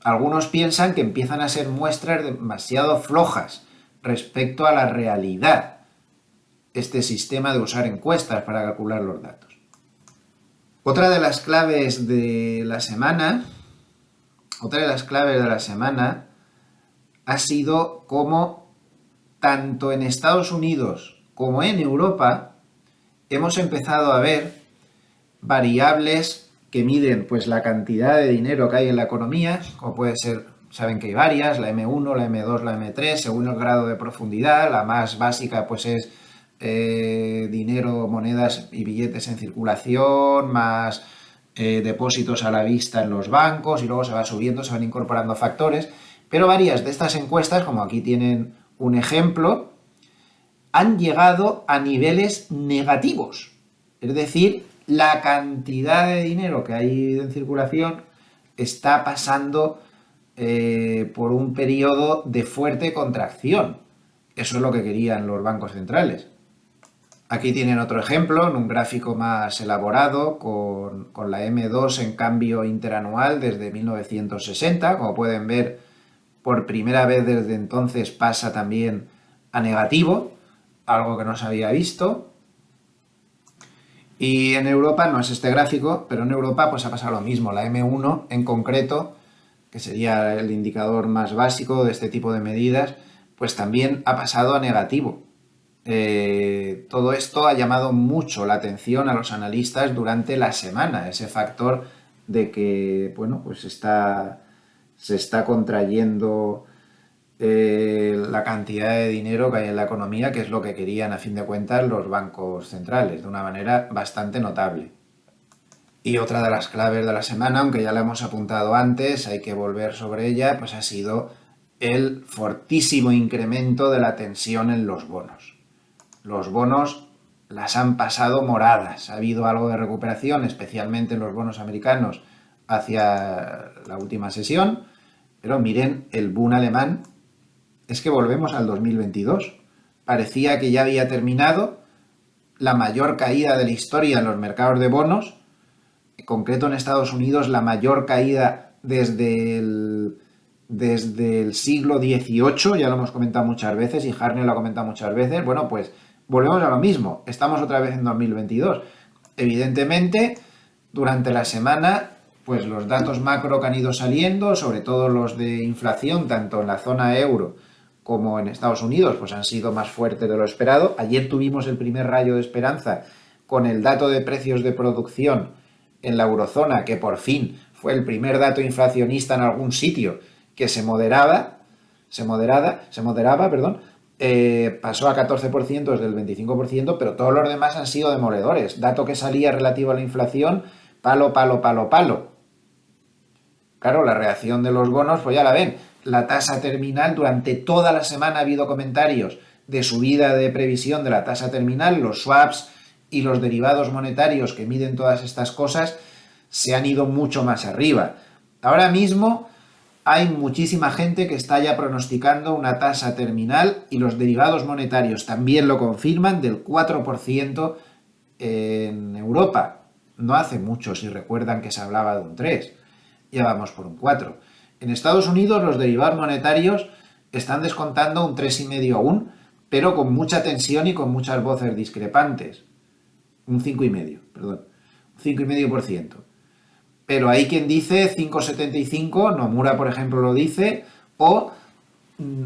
Algunos piensan que empiezan a ser muestras demasiado flojas respecto a la realidad, este sistema de usar encuestas para calcular los datos. Otra de las claves de la semana ha sido cómo tanto en Estados Unidos como en Europa hemos empezado a ver variables que miden pues la cantidad de dinero que hay en la economía, como puede ser, saben que hay varias, la M1, la M2, la M3, según el grado de profundidad. La más básica pues es dinero, monedas y billetes en circulación, más depósitos a la vista en los bancos, y luego se va subiendo, se van incorporando factores, pero varias de estas encuestas, como aquí tienen un ejemplo, han llegado a niveles negativos, es decir, la cantidad de dinero que hay en circulación está pasando por un periodo de fuerte contracción. Eso es lo que querían los bancos centrales. Aquí tienen otro ejemplo en un gráfico más elaborado con la M2 en cambio interanual desde 1960. Como pueden ver, por primera vez desde entonces pasa también a negativo, algo que no se había visto. Y en Europa no es este gráfico, pero en Europa pues ha pasado lo mismo. La M1 en concreto, que sería el indicador más básico de este tipo de medidas, pues también ha pasado a negativo. Todo esto ha llamado mucho la atención a los analistas durante la semana, ese factor de que, bueno, pues se está contrayendo la cantidad de dinero que hay en la economía, que es lo que querían a fin de cuentas los bancos centrales, de una manera bastante notable. Y otra de las claves de la semana, aunque ya la hemos apuntado antes, hay que volver sobre ella, pues ha sido el fortísimo incremento de la tensión en los bonos. Los bonos las han pasado moradas. Ha habido algo de recuperación, especialmente en los bonos americanos, hacia la última sesión, pero miren el boom alemán. Es que volvemos al 2022. Parecía que ya había terminado la mayor caída de la historia en los mercados de bonos, en concreto en Estados Unidos la mayor caída desde el siglo XVIII, ya lo hemos comentado muchas veces y Hartnett lo ha comentado muchas veces. Bueno, pues volvemos a lo mismo, estamos otra vez en 2022. Evidentemente, durante la semana, pues los datos macro que han ido saliendo, sobre todo los de inflación, tanto en la zona euro como en Estados Unidos, pues han sido más fuertes de lo esperado. Ayer tuvimos el primer rayo de esperanza con el dato de precios de producción en la eurozona, que por fin fue el primer dato inflacionista en algún sitio que se moderaba, pasó a 14% desde el 25%, pero todos los demás han sido demoledores. Dato que salía relativo a la inflación, palo. Claro, la reacción de los bonos, pues ya la ven. La tasa terminal, durante toda la semana ha habido comentarios de subida de previsión de la tasa terminal, los swaps y los derivados monetarios que miden todas estas cosas se han ido mucho más arriba. Ahora mismo hay muchísima gente que está ya pronosticando una tasa terminal y los derivados monetarios también lo confirman del 4% en Europa. No hace mucho, si recuerdan, que se hablaba de un 3%. Ya vamos por un 4%. En Estados Unidos los derivados monetarios están descontando un 3,5% aún, pero con mucha tensión y con muchas voces discrepantes. Un 5,5%. Pero hay quien dice 5,75%, Nomura por ejemplo lo dice, o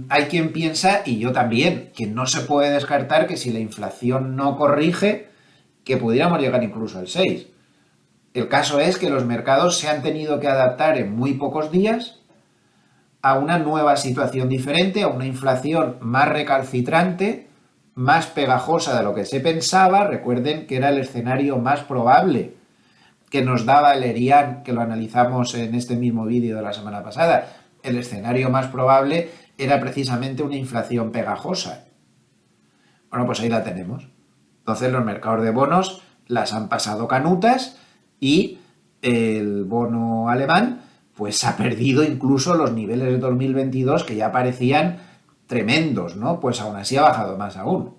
hay quien piensa, y yo también, que no se puede descartar que si la inflación no corrige, que pudiéramos llegar incluso al 6%. El caso es que los mercados se han tenido que adaptar en muy pocos días a una nueva situación diferente, a una inflación más recalcitrante, más pegajosa de lo que se pensaba. Recuerden que era el escenario más probable que nos daba el ERIAN, que lo analizamos en este mismo vídeo de la semana pasada. El escenario más probable era precisamente una inflación pegajosa. Bueno, pues ahí la tenemos. Entonces los mercados de bonos las han pasado canutas y el bono alemán pues ha perdido incluso los niveles de 2022 que ya parecían tremendos, ¿no? Pues aún así ha bajado más aún.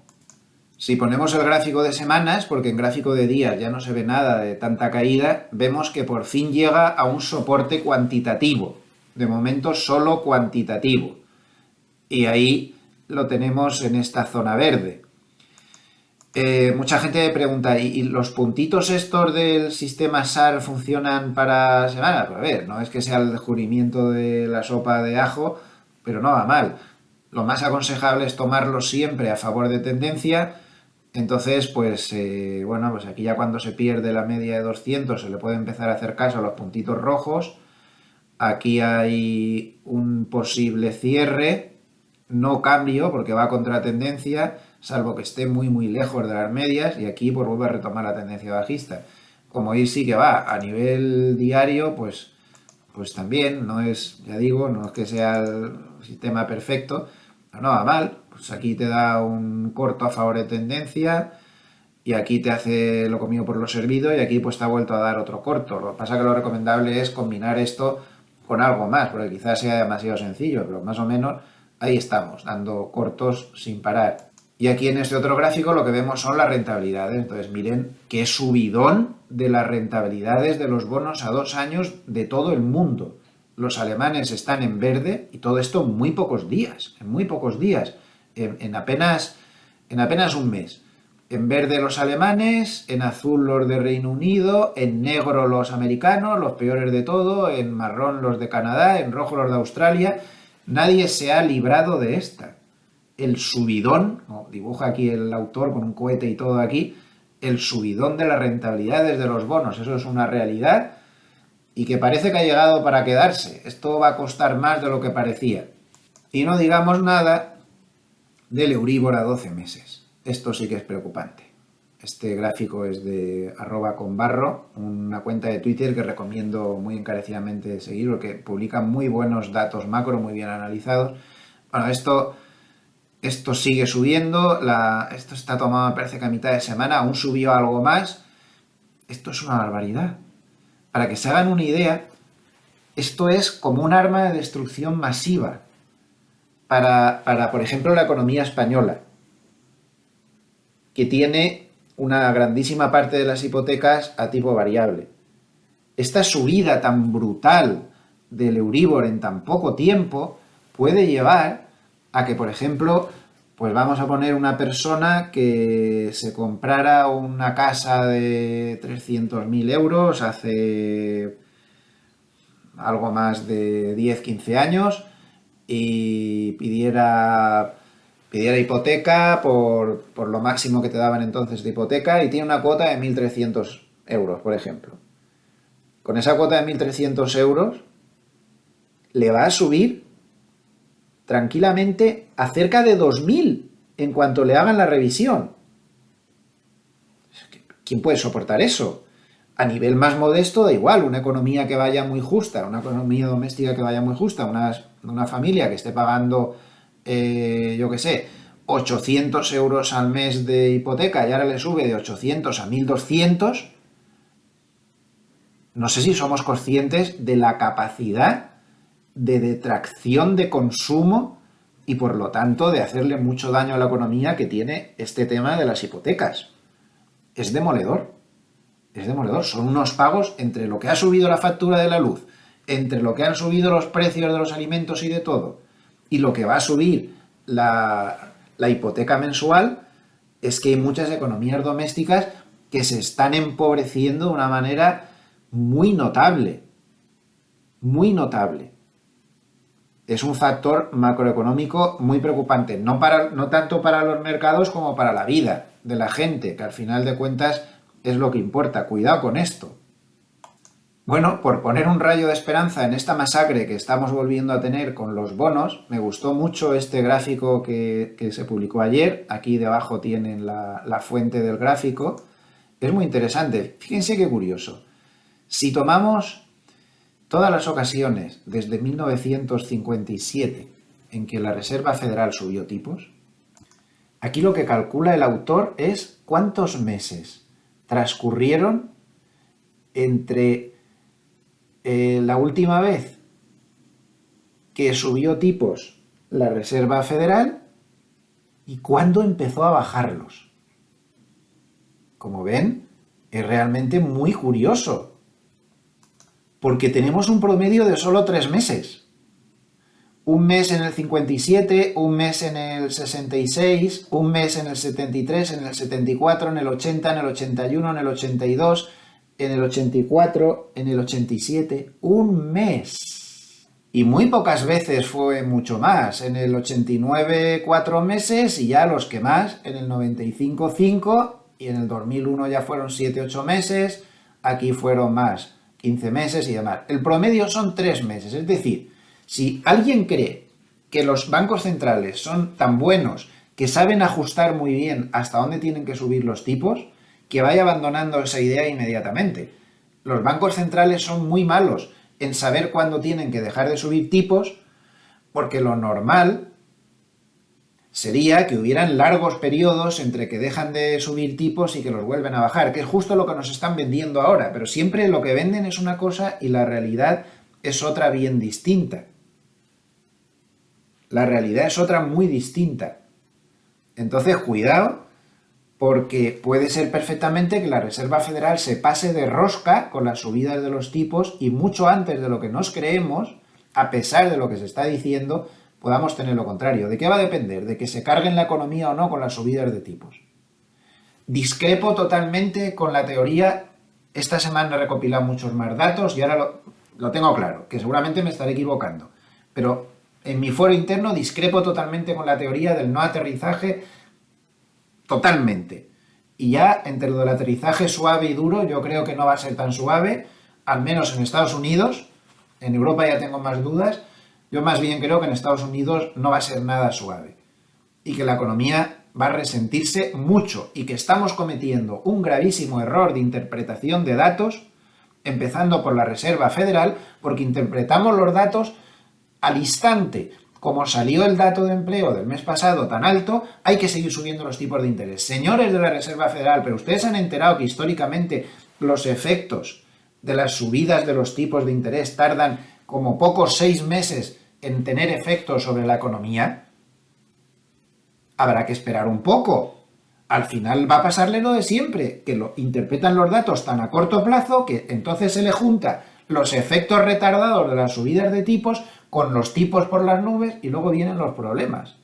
Si ponemos el gráfico de semanas, porque en gráfico de días ya no se ve nada de tanta caída, vemos que por fin llega a un soporte cuantitativo. De momento solo cuantitativo. Y ahí lo tenemos en esta zona verde. Mucha gente me pregunta, ¿y los puntitos estos del sistema SAR funcionan para semana? Pues a ver, no es que sea el descubrimiento de la sopa de ajo, pero no va mal. Lo más aconsejable es tomarlo siempre a favor de tendencia. Entonces, pues bueno, pues aquí ya cuando se pierde la media de 200 se le puede empezar a hacer caso a los puntitos rojos. Aquí hay un posible cierre, no cambio porque va contra tendencia, salvo que esté muy lejos de las medias, y aquí pues vuelve a retomar la tendencia bajista. Como ahí sí que va a nivel diario, pues también no es, ya digo, no es que sea el sistema perfecto, pero no va mal. Pues aquí te da un corto a favor de tendencia y aquí te hace lo comido por lo servido y aquí pues te ha vuelto a dar otro corto. Lo que pasa que lo recomendable es combinar esto con algo más, porque quizás sea demasiado sencillo, pero más o menos ahí estamos, dando cortos sin parar. Y aquí en este otro gráfico lo que vemos son las rentabilidades. Entonces miren qué subidón de las rentabilidades de los bonos a 2 años de todo el mundo. Los alemanes están en verde y todo esto en muy pocos días, en apenas un mes. En verde los alemanes, en azul los de Reino Unido, en negro los americanos, los peores de todo, en marrón los de Canadá, en rojo los de Australia. Nadie se ha librado de esta. El subidón, dibuja aquí el autor con un cohete y todo aquí, el subidón de las rentabilidades de los bonos, eso es una realidad. y que parece que ha llegado para quedarse. Esto va a costar más de lo que parecía. Y no digamos nada del Euribor a 12 meses. Esto sí que es preocupante. Este gráfico es de @conbarro, una cuenta de Twitter que recomiendo muy encarecidamente seguir porque publica muy buenos datos macro, muy bien analizados. Bueno, esto sigue subiendo, esto está tomado, me parece que a mitad de semana, aún subió algo más. Esto es una barbaridad. Para que se hagan una idea, esto es como un arma de destrucción masiva para, por ejemplo, la economía española, que tiene una grandísima parte de las hipotecas a tipo variable. Esta subida tan brutal del Euribor en tan poco tiempo puede llevar a que, por ejemplo, pues vamos a poner una persona que se comprara una casa de 300.000 euros hace algo más de 10-15 años y pidiera hipoteca por lo máximo que te daban entonces de hipoteca y tiene una cuota de 1.300 euros, por ejemplo. Con esa cuota de 1.300 euros le va a subir tranquilamente a cerca de 2.000 en cuanto le hagan la revisión. ¿Quién puede soportar eso? A nivel más modesto da igual, una economía que vaya muy justa, una economía doméstica que vaya muy justa, una familia que esté pagando, yo qué sé, 800 euros al mes de hipoteca y ahora le sube de 800 a 1.200, no sé si somos conscientes de la capacidad de detracción de consumo y por lo tanto de hacerle mucho daño a la economía que tiene este tema de las hipotecas. Es demoledor. Es demoledor. Son unos pagos entre lo que ha subido la factura de la luz, entre lo que han subido los precios de los alimentos y de todo, y lo que va a subir la hipoteca mensual, es que hay muchas economías domésticas que se están empobreciendo de una manera muy notable. Muy notable. Es un factor macroeconómico muy preocupante, no tanto para los mercados como para la vida de la gente, que al final de cuentas es lo que importa. Cuidado con esto. Bueno, por poner un rayo de esperanza en esta masacre que estamos volviendo a tener con los bonos, me gustó mucho este gráfico que se publicó ayer. Aquí debajo tienen la fuente del gráfico. Es muy interesante. Fíjense qué curioso. Si tomamos todas las ocasiones desde 1957 en que la Reserva Federal subió tipos, aquí lo que calcula el autor es cuántos meses transcurrieron entre la última vez que subió tipos la Reserva Federal y cuándo empezó a bajarlos. Como ven, es realmente muy curioso, porque tenemos un promedio de solo 3 meses. Un mes en el 57, un mes en el 66, un mes en el 73, en el 74, en el 80, en el 81, en el 82, en el 84, en el 87. ¡Un mes! Y muy pocas veces fue mucho más. En el 89, 4 meses y ya los que más, en el 95, 5 y en el 2001 ya fueron 7, 8 meses. Aquí fueron más, 15 meses y demás. El promedio son 3 meses. Es decir, si alguien cree que los bancos centrales son tan buenos que saben ajustar muy bien hasta dónde tienen que subir los tipos, que vaya abandonando esa idea inmediatamente. Los bancos centrales son muy malos en saber cuándo tienen que dejar de subir tipos, porque lo normal sería que hubieran largos periodos entre que dejan de subir tipos y que los vuelven a bajar, que es justo lo que nos están vendiendo ahora, pero siempre lo que venden es una cosa y la realidad es otra bien distinta. La realidad es otra muy distinta. Entonces, cuidado, porque puede ser perfectamente que la Reserva Federal se pase de rosca con las subidas de los tipos y mucho antes de lo que nos creemos, a pesar de lo que se está diciendo, podamos tener lo contrario. ¿De qué va a depender? ¿De que se carguen la economía o no con las subidas de tipos? Discrepo totalmente con la teoría. Esta semana he recopilado muchos más datos y ahora lo tengo claro, que seguramente me estaré equivocando. Pero en mi foro interno discrepo totalmente con la teoría del no aterrizaje. Totalmente. Y ya entre lo del aterrizaje suave y duro, yo creo que no va a ser tan suave. al menos en Estados Unidos, en Europa ya tengo más dudas, yo más bien creo que en Estados Unidos no va a ser nada suave y que la economía va a resentirse mucho y que estamos cometiendo un gravísimo error de interpretación de datos, empezando por la Reserva Federal, porque interpretamos los datos al instante. Como salió el dato de empleo del mes pasado tan alto, hay que seguir subiendo los tipos de interés. Señores de la Reserva Federal, pero ustedes han enterado que históricamente los efectos de las subidas de los tipos de interés tardan como pocos 6 meses en tener efectos sobre la economía. Habrá que esperar un poco. Al final va a pasarle lo de siempre, que lo interpretan los datos tan a corto plazo que entonces se le junta los efectos retardados de las subidas de tipos con los tipos por las nubes y luego vienen los problemas.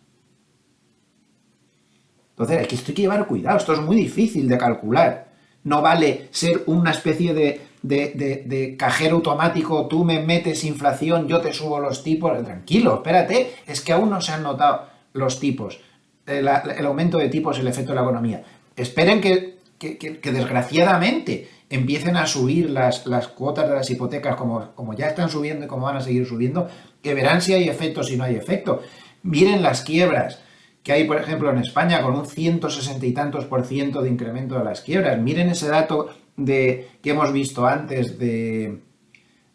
Entonces, esto hay que llevar cuidado, esto es muy difícil de calcular. No vale ser una especie de cajero automático, tú me metes inflación, yo te subo los tipos. Tranquilo, espérate, es que aún no se han notado los tipos, el aumento de tipos, el efecto de la economía. Esperen que desgraciadamente empiecen a subir las cuotas de las hipotecas como ya están subiendo y como van a seguir subiendo, que verán si hay efecto, si no hay efecto. Miren las quiebras que hay, por ejemplo, en España, con un 160 y tantos % de incremento de las quiebras. Miren ese dato que hemos visto antes de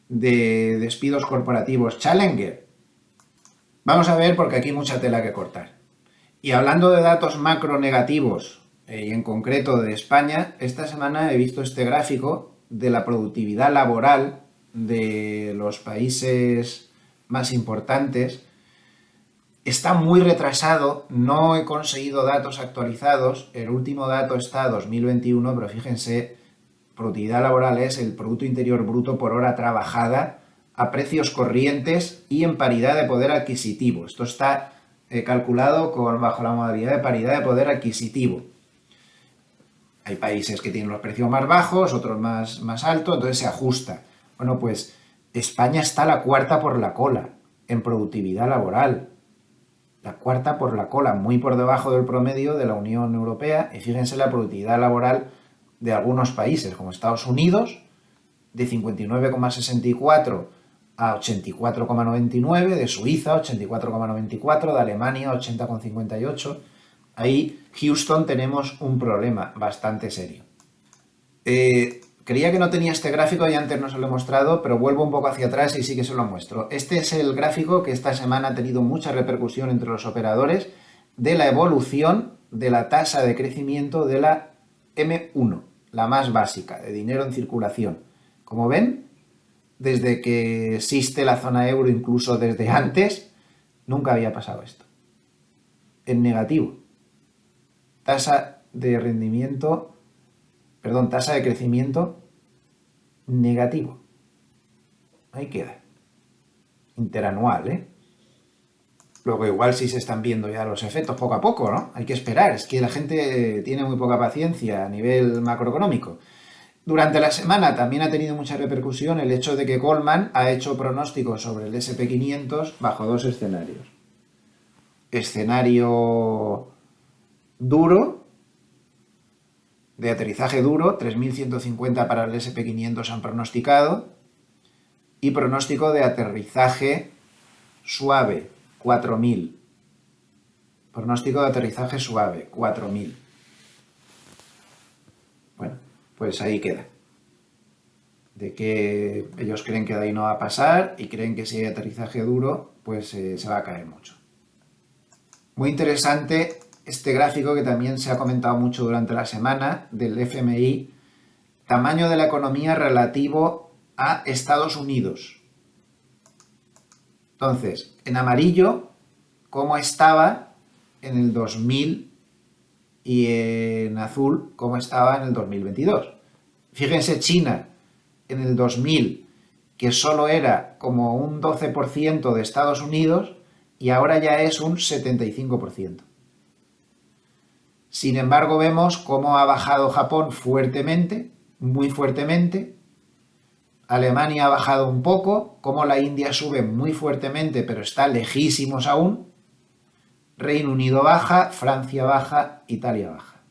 despidos corporativos. Challenger. Vamos a ver, porque aquí hay mucha tela que cortar. Y hablando de datos macro negativos, y en concreto de España, esta semana he visto este gráfico de la productividad laboral de los países más importantes. Está muy retrasado, no he conseguido datos actualizados, el último dato está 2021, pero fíjense, productividad laboral es el Producto Interior Bruto por hora trabajada a precios corrientes y en paridad de poder adquisitivo. Esto está calculado bajo la modalidad de paridad de poder adquisitivo. Hay países que tienen los precios más bajos, otros más altos, entonces se ajusta. Bueno, pues España está la cuarta por la cola en productividad laboral. La cuarta por la cola, muy por debajo del promedio de la Unión Europea. Y fíjense la productividad laboral de algunos países, como Estados Unidos, de 59,64 a 84,99, de Suiza 84,94, de Alemania 80,58. Ahí, Houston, tenemos un problema bastante serio. Creía que no tenía este gráfico y antes no se lo he mostrado, pero vuelvo un poco hacia atrás y sí que se lo muestro. Este es el gráfico que esta semana ha tenido mucha repercusión entre los operadores de la evolución de la tasa de crecimiento de la M1, la más básica, de dinero en circulación. Como ven, desde que existe la zona euro, incluso desde antes, nunca había pasado esto. En negativo. Tasa de crecimiento negativo. Ahí queda. Interanual, ¿eh? Luego igual sí se están viendo ya los efectos poco a poco, ¿no? Hay que esperar, es que la gente tiene muy poca paciencia a nivel macroeconómico. Durante la semana también ha tenido mucha repercusión el hecho de que Goldman ha hecho pronósticos sobre el S&P 500 bajo dos escenarios. Escenario duro, de aterrizaje duro, 3.150 para el S&P 500 han pronosticado, y pronóstico de aterrizaje suave, 4.000. Pronóstico de aterrizaje suave, 4.000. Bueno, pues ahí queda. De que ellos creen que de ahí no va a pasar y creen que si hay aterrizaje duro, pues se va a caer mucho. Muy interesante este gráfico que también se ha comentado mucho durante la semana del FMI, tamaño de la economía relativo a Estados Unidos. Entonces, en amarillo, cómo estaba en el 2000 y en azul, cómo estaba en el 2022. Fíjense, China en el 2000, que solo era como un 12% de Estados Unidos y ahora ya es un 75%. Sin embargo, vemos cómo ha bajado Japón fuertemente, muy fuertemente. Alemania ha bajado un poco, cómo la India sube muy fuertemente, pero está lejísimos aún. Reino Unido baja, Francia baja, Italia baja.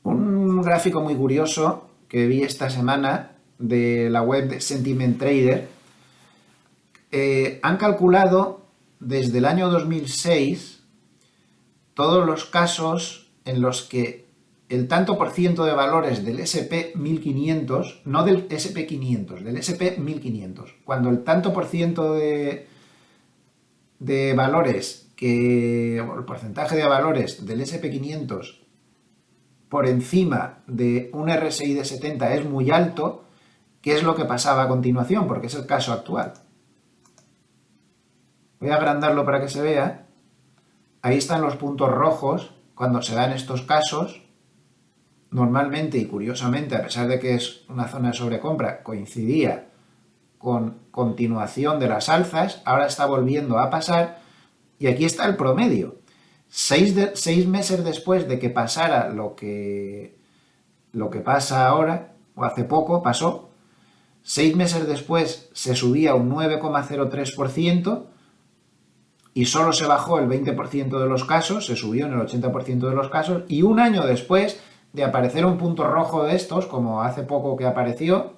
Un gráfico muy curioso que vi esta semana de la web de Sentiment Trader, han calculado desde el año 2006 todos los casos en los que el tanto por ciento de valores del S&P 1500, no del S&P 500, del S&P 1500, cuando el tanto por ciento de valores el porcentaje de valores del S&P 500 por encima de un RSI de 70 es muy alto, ¿qué es lo que pasaba a continuación? Porque es el caso actual. Voy a agrandarlo para que se vea. Ahí están los puntos rojos cuando se dan estos casos. Normalmente y curiosamente, a pesar de que es una zona de sobrecompra, coincidía con continuación de las alzas, ahora está volviendo a pasar y aquí está el promedio. 6 meses después de que pasara lo que pasa ahora, o hace poco pasó, 6 meses después se subía un 9,03% y solo se bajó el 20% de los casos, se subió en el 80% de los casos, y un año después de aparecer un punto rojo de estos, como hace poco que apareció,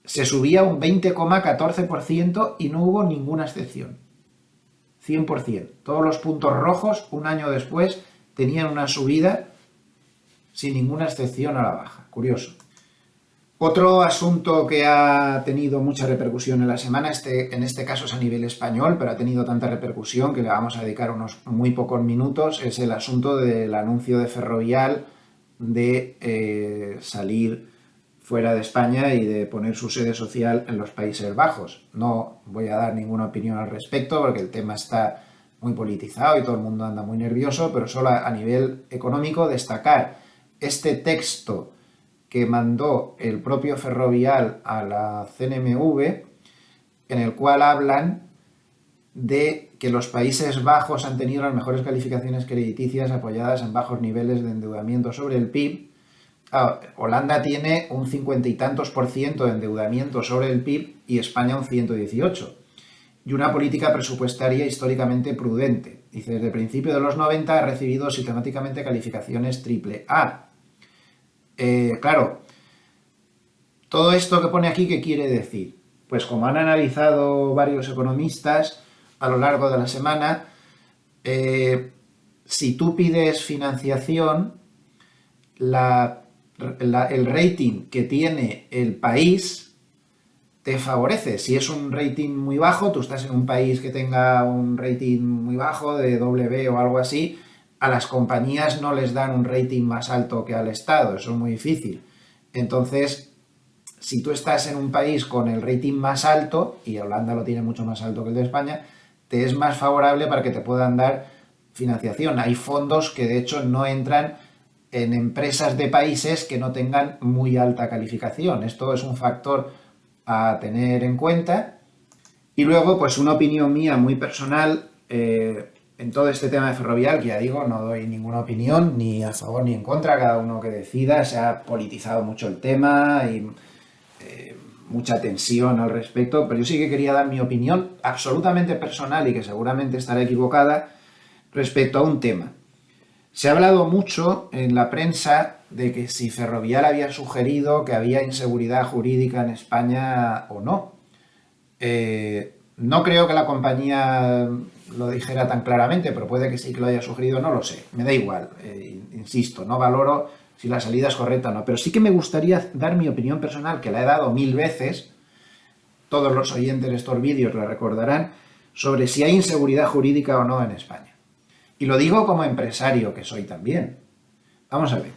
se subía un 20,14% y no hubo ninguna excepción. 100%. Todos los puntos rojos, un año después, tenían una subida sin ninguna excepción a la baja. Curioso. Otro asunto que ha tenido mucha repercusión en la semana, en este caso es a nivel español, pero ha tenido tanta repercusión que le vamos a dedicar unos muy pocos minutos, es el asunto del anuncio de Ferrovial de salir fuera de España y de poner su sede social en los Países Bajos. No voy a dar ninguna opinión al respecto porque el tema está muy politizado y todo el mundo anda muy nervioso, pero solo a nivel económico destacar este texto que mandó el propio Ferrovial a la CNMV, en el cual hablan de que los Países Bajos han tenido las mejores calificaciones crediticias apoyadas en bajos niveles de endeudamiento sobre el PIB. Holanda tiene un 50 y tantos % de endeudamiento sobre el PIB y España un 118. Y una política presupuestaria históricamente prudente. Dice, desde el principio de los 90 ha recibido sistemáticamente calificaciones AAA. Claro, todo esto que pone aquí, ¿qué quiere decir? Pues como han analizado varios economistas a lo largo de la semana, si tú pides financiación, el rating que tiene el país te favorece. Si es un rating muy bajo, tú estás en un país que tenga un rating muy bajo de W o algo así, a las compañías no les dan un rating más alto que al Estado, eso es muy difícil. Entonces, si tú estás en un país con el rating más alto, y Holanda lo tiene mucho más alto que el de España, te es más favorable para que te puedan dar financiación. Hay fondos que de hecho no entran en empresas de países que no tengan muy alta calificación. Esto es un factor a tener en cuenta. Y luego, pues una opinión mía muy personal en todo este tema de Ferrovial, que ya digo, no doy ninguna opinión, ni a favor ni en contra, cada uno que decida. Se ha politizado mucho el tema y mucha tensión al respecto, pero yo sí que quería dar mi opinión absolutamente personal y que seguramente estará equivocada respecto a un tema. Se ha hablado mucho en la prensa de que si Ferrovial había sugerido que había inseguridad jurídica en España o no. No creo que la compañía lo dijera tan claramente, pero puede que sí que lo haya sugerido, no lo sé. Me da igual, insisto, no valoro si la salida es correcta o no. Pero sí que me gustaría dar mi opinión personal, que la he dado 1000 veces, todos los oyentes de estos vídeos la recordarán, sobre si hay inseguridad jurídica o no en España. Y lo digo como empresario que soy también. Vamos a ver.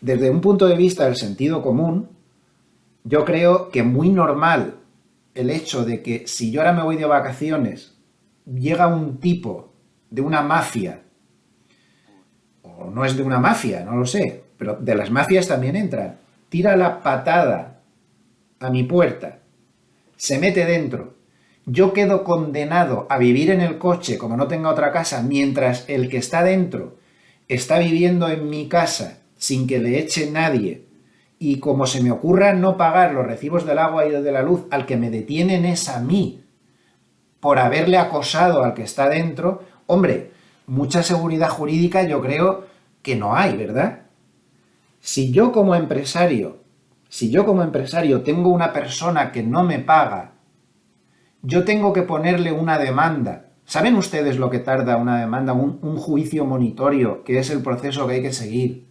Desde un punto de vista del sentido común, yo creo que muy normal el hecho de que si yo ahora me voy de vacaciones, llega un tipo de una mafia, o no es de una mafia, no lo sé, pero de las mafias también entran, tira la patada a mi puerta, se mete dentro, yo quedo condenado a vivir en el coche como no tenga otra casa, mientras el que está dentro está viviendo en mi casa sin que le eche nadie, y como se me ocurra no pagar los recibos del agua y de la luz, al que me detienen es a mí por haberle acosado al que está dentro, hombre, mucha seguridad jurídica yo creo que no hay, ¿verdad? Si yo como empresario, tengo una persona que no me paga, yo tengo que ponerle una demanda. ¿Saben ustedes lo que tarda una demanda, un juicio monitorio, que es el proceso que hay que seguir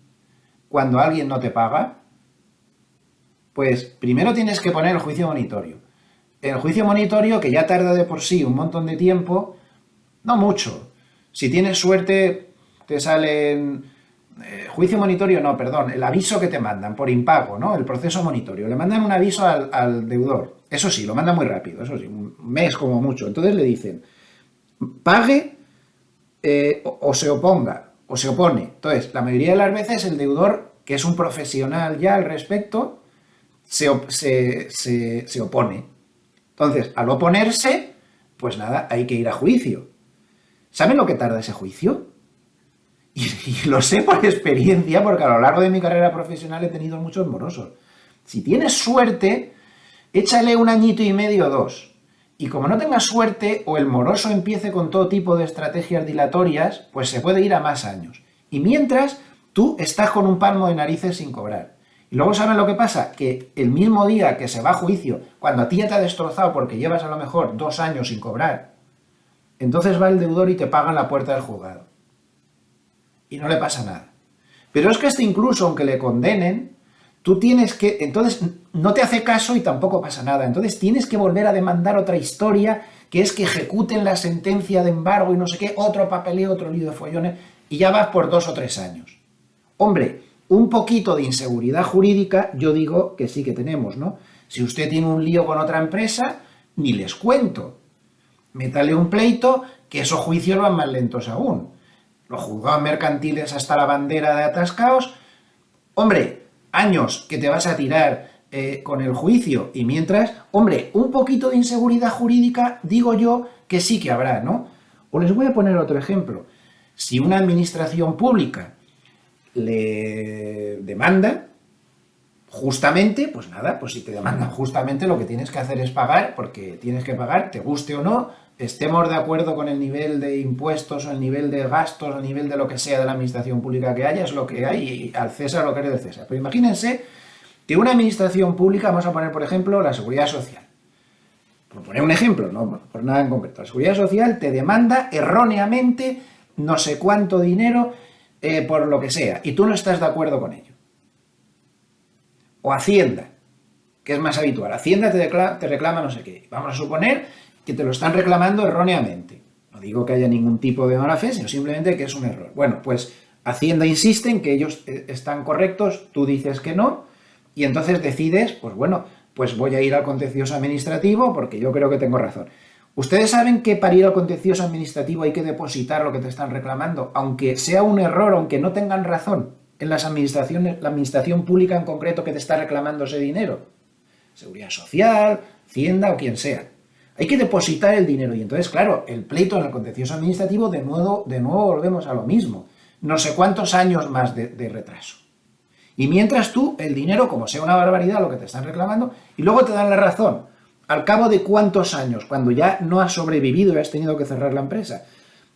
cuando alguien no te paga? Pues primero tienes que poner el juicio monitorio. El juicio monitorio, que ya tarda de por sí un montón de tiempo, no mucho. Si tienes suerte, te salen... juicio monitorio, no, perdón, el aviso que te mandan por impago, ¿no? El proceso monitorio. Le mandan un aviso al deudor. Eso sí, lo mandan muy rápido, eso sí, un mes como mucho. Entonces le dicen, pague o se oponga, o se opone. Entonces, la mayoría de las veces el deudor, que es un profesional ya al respecto, se opone. Entonces, al oponerse, pues nada, hay que ir a juicio. ¿Saben lo que tarda ese juicio? Y lo sé por experiencia, porque a lo largo de mi carrera profesional he tenido muchos morosos. Si tienes suerte, échale un añito y medio o dos. Y como no tengas suerte, o el moroso empiece con todo tipo de estrategias dilatorias, pues se puede ir a más años. Y mientras, tú estás con un palmo de narices sin cobrar. Y luego, ¿saben lo que pasa? Que el mismo día que se va a juicio, cuando a ti ya te ha destrozado porque llevas a lo mejor 2 años sin cobrar, entonces va el deudor y te paga en la puerta del juzgado. Y no le pasa nada. Pero es que incluso aunque le condenen, tú tienes que... Entonces no te hace caso y tampoco pasa nada. Entonces tienes que volver a demandar otra historia, que es que ejecuten la sentencia de embargo y no sé qué, otro papeleo, otro lío de follones, y ya vas por 2 o 3 años. Hombre, un poquito de inseguridad jurídica, yo digo que sí que tenemos, ¿no? Si usted tiene un lío con otra empresa, ni les cuento. Métale un pleito, que esos juicios van más lentos aún. Los juzgados mercantiles hasta la bandera de atascaos. Hombre, años que te vas a tirar con el juicio, y mientras, hombre, un poquito de inseguridad jurídica, digo yo que sí que habrá, ¿no? O les voy a poner otro ejemplo. Si una administración pública le demanda, justamente, pues nada, pues si te demandan justamente, lo que tienes que hacer es pagar, porque tienes que pagar, te guste o no, estemos de acuerdo con el nivel de impuestos o el nivel de gastos o el nivel de lo que sea de la administración pública que haya, es lo que hay, y al César lo que es del César. Pero imagínense que una administración pública, vamos a poner por ejemplo la Seguridad Social, por poner un ejemplo, no por nada en concreto, la Seguridad Social te demanda erróneamente no sé cuánto dinero por lo que sea, y tú no estás de acuerdo con ello. O Hacienda, que es más habitual. Hacienda te reclama no sé qué. Vamos a suponer que te lo están reclamando erróneamente. No digo que haya ningún tipo de mala fe, sino simplemente que es un error. Bueno, pues Hacienda insiste en que ellos están correctos, tú dices que no, y entonces decides, pues bueno, pues voy a ir al contencioso administrativo porque yo creo que tengo razón. Ustedes saben que para ir al contencioso administrativo hay que depositar lo que te están reclamando, aunque sea un error, aunque no tengan razón en las administraciones, la administración pública en concreto que te está reclamando ese dinero. Seguridad Social, Hacienda o quien sea. Hay que depositar el dinero y entonces, claro, el pleito en el contencioso administrativo, de nuevo volvemos a lo mismo. No sé cuántos años más de retraso. Y mientras tú, el dinero, como sea una barbaridad lo que te están reclamando, y luego te dan la razón. ¿Al cabo de cuántos años? Cuando ya no has sobrevivido y has tenido que cerrar la empresa.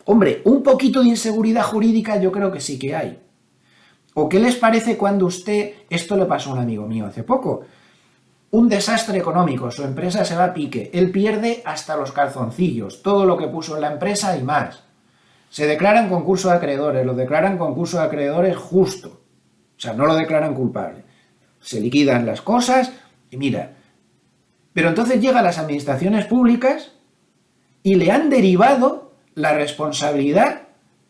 Hombre, un poquito de inseguridad jurídica yo creo que sí que hay. ¿O qué les parece cuando usted... Esto le pasó a un amigo mío hace poco. Un desastre económico, su empresa se va a pique. Él pierde hasta los calzoncillos, todo lo que puso en la empresa y más. Se declaran concurso de acreedores, lo declaran concurso de acreedores justo. O sea, no lo declaran culpable. Se liquidan las cosas y mira... Pero entonces llegan las administraciones públicas y le han derivado la responsabilidad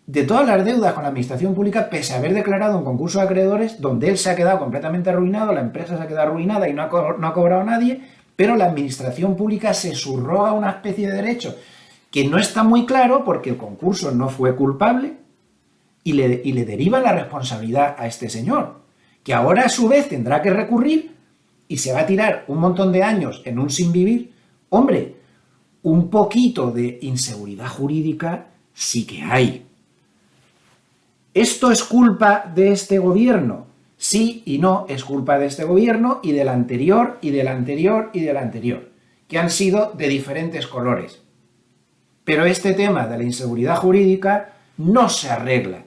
de todas las deudas con la administración pública, pese a haber declarado un concurso de acreedores donde él se ha quedado completamente arruinado, la empresa se ha quedado arruinada y no ha cobrado nadie, pero la administración pública se subroga una especie de derecho que no está muy claro porque el concurso no fue culpable y le deriva la responsabilidad a este señor, que ahora a su vez tendrá que recurrir y se va a tirar un montón de años en un sin vivir. Hombre, un poquito de inseguridad jurídica sí que hay. ¿Esto es culpa de este gobierno? Sí y no, es culpa de este gobierno y del anterior, y del anterior, y del anterior, que han sido de diferentes colores. Pero este tema de la inseguridad jurídica no se arregla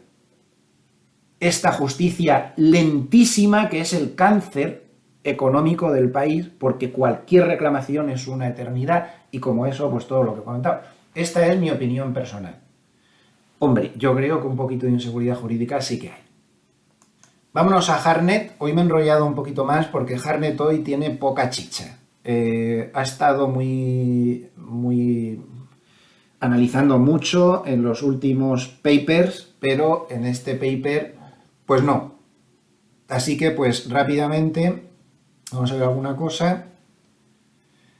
esta justicia lentísima que es el cáncer económico del país, porque cualquier reclamación es una eternidad y como eso, pues todo lo que he comentado. Esta es mi opinión personal. Hombre, yo creo que un poquito de inseguridad jurídica sí que hay. Vámonos a Harnett. Hoy me he enrollado un poquito más porque Harnett hoy tiene poca chicha. Ha estado muy analizando mucho en los últimos papers, pero en este paper, pues no. Así que, pues rápidamente, vamos a ver alguna cosa.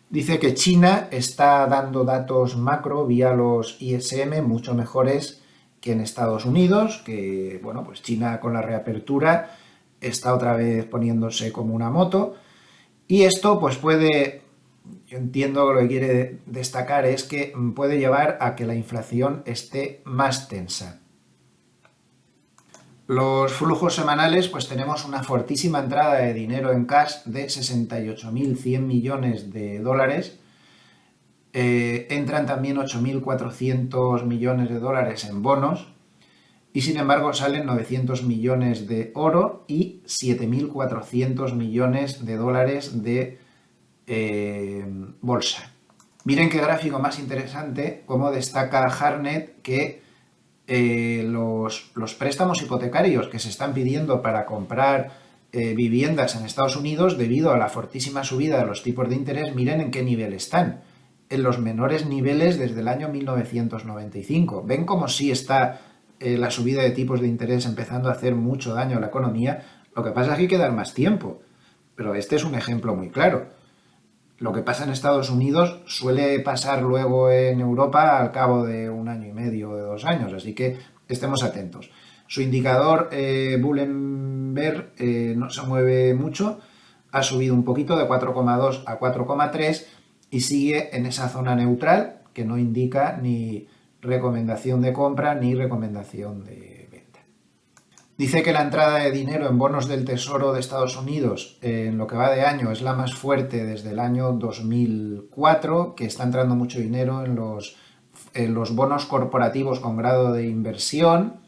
Dice que China está dando datos macro vía los ISM mucho mejores que en Estados Unidos, que bueno, pues China con la reapertura está otra vez poniéndose como una moto. Y esto pues puede, yo entiendo que lo que quiere destacar es que puede llevar a que la inflación esté más tensa. Los flujos semanales, pues tenemos una fortísima entrada de dinero en cash de 68.100 millones de dólares. Entran también 8.400 millones de dólares en bonos y sin embargo salen 900 millones de oro y 7.400 millones de dólares de bolsa. Miren qué gráfico más interesante, cómo destaca Harnett que los préstamos hipotecarios que se están pidiendo para comprar viviendas en Estados Unidos debido a la fortísima subida de los tipos de interés, miren en qué nivel están. En los menores niveles desde el año 1995. ¿Ven cómo sí está la subida de tipos de interés empezando a hacer mucho daño a la economía? Lo que pasa es que hay que dar más tiempo. Pero este es un ejemplo muy claro. Lo que pasa en Estados Unidos suele pasar luego en Europa al cabo de un año y medio o de 2 años, así que estemos atentos. Su indicador Bullenberg no se mueve mucho, ha subido un poquito de 4,2 a 4,3 y sigue en esa zona neutral que no indica ni recomendación de compra ni recomendación de venta. Dice que la entrada de dinero en bonos del Tesoro de Estados Unidos en lo que va de año es la más fuerte desde el año 2004, que está entrando mucho dinero en los bonos corporativos con grado de inversión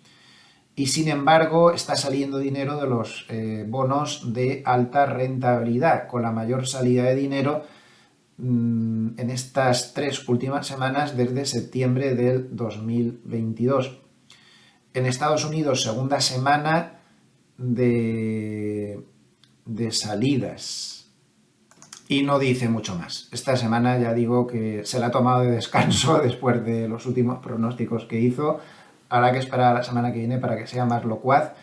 y sin embargo está saliendo dinero de los bonos de alta rentabilidad, con la mayor salida de dinero en estas 3 últimas semanas desde septiembre del 2022. En Estados Unidos, segunda semana de salidas. Y no dice mucho más. Esta semana ya digo que se la ha tomado de descanso después de los últimos pronósticos que hizo. Habrá que esperar a la semana que viene para que sea más locuaz.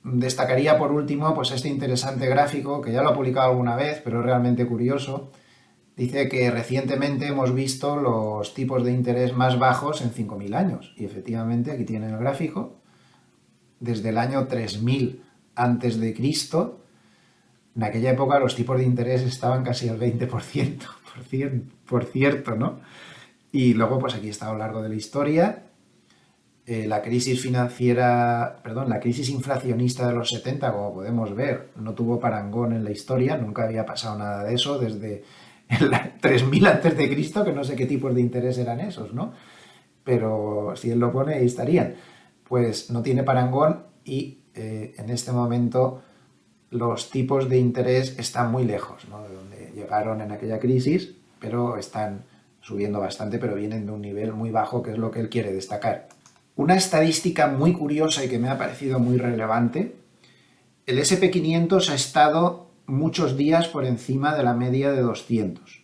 Destacaría por último pues este interesante gráfico, que ya lo he publicado alguna vez, pero es realmente curioso. Dice que recientemente hemos visto los tipos de interés más bajos en 5.000 años. Y efectivamente, aquí tienen el gráfico. Desde el año 3000 antes de Cristo, en aquella época los tipos de interés estaban casi al 20%, por cierto, ¿no? Y luego, pues aquí está a lo largo de la historia. La crisis la crisis inflacionista de los 70, como podemos ver, no tuvo parangón en la historia, nunca había pasado nada de eso desde el 3000 antes de Cristo, que no sé qué tipos de interés eran esos, ¿no? Pero si él lo pone, ahí estarían. Pues no tiene parangón y en este momento los tipos de interés están muy lejos, ¿no?, de donde llegaron en aquella crisis, pero están subiendo bastante, pero vienen de un nivel muy bajo, que es lo que él quiere destacar. Una estadística muy curiosa y que me ha parecido muy relevante: el SP500 ha estado muchos días por encima de la media de 200.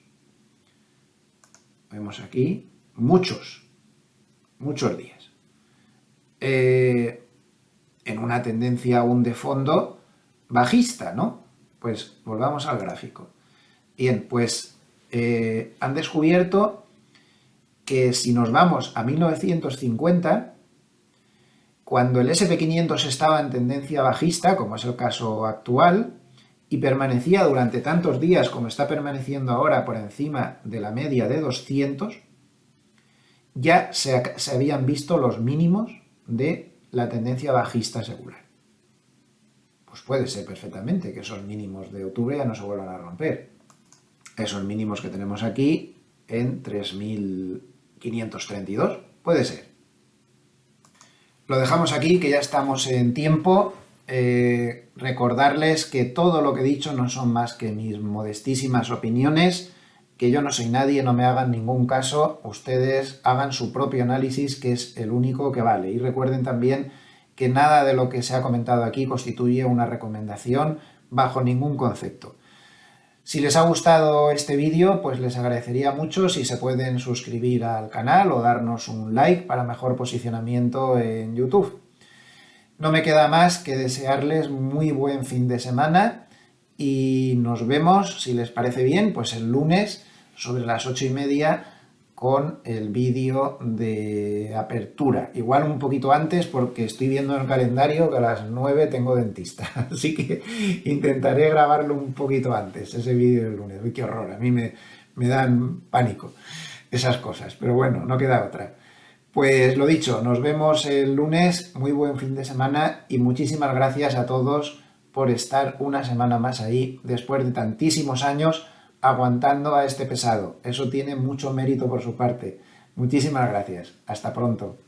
Vemos aquí, muchos días. En una tendencia aún de fondo bajista, ¿no? Pues volvamos al gráfico. Bien, pues han descubierto que si nos vamos a 1950, cuando el SP500 estaba en tendencia bajista, como es el caso actual, y permanecía durante tantos días como está permaneciendo ahora por encima de la media de 200, ya se habían visto los mínimos de la tendencia bajista secular. Pues puede ser perfectamente que esos mínimos de octubre ya no se vuelvan a romper. Esos mínimos que tenemos aquí en 3.532, puede ser. Lo dejamos aquí, que ya estamos en tiempo. recordarles que todo lo que he dicho no son más que mis modestísimas opiniones, que yo no soy nadie, no me hagan ningún caso, ustedes hagan su propio análisis, que es el único que vale. Y recuerden también que nada de lo que se ha comentado aquí constituye una recomendación bajo ningún concepto. Si les ha gustado este vídeo, pues les agradecería mucho si se pueden suscribir al canal o darnos un like para mejor posicionamiento en YouTube. No me queda más que desearles muy buen fin de semana y nos vemos, si les parece bien, pues el lunes sobre las 8:30 con el vídeo de apertura. Igual un poquito antes porque estoy viendo en el calendario que a las 9 tengo dentista. Así que intentaré grabarlo un poquito antes, ese vídeo del lunes. Uy, qué horror, a mí me dan pánico esas cosas. Pero bueno, no queda otra. Pues lo dicho, nos vemos el lunes, muy buen fin de semana y muchísimas gracias a todos por estar una semana más ahí después de tantísimos años aguantando a este pesado. Eso tiene mucho mérito por su parte. Muchísimas gracias. Hasta pronto.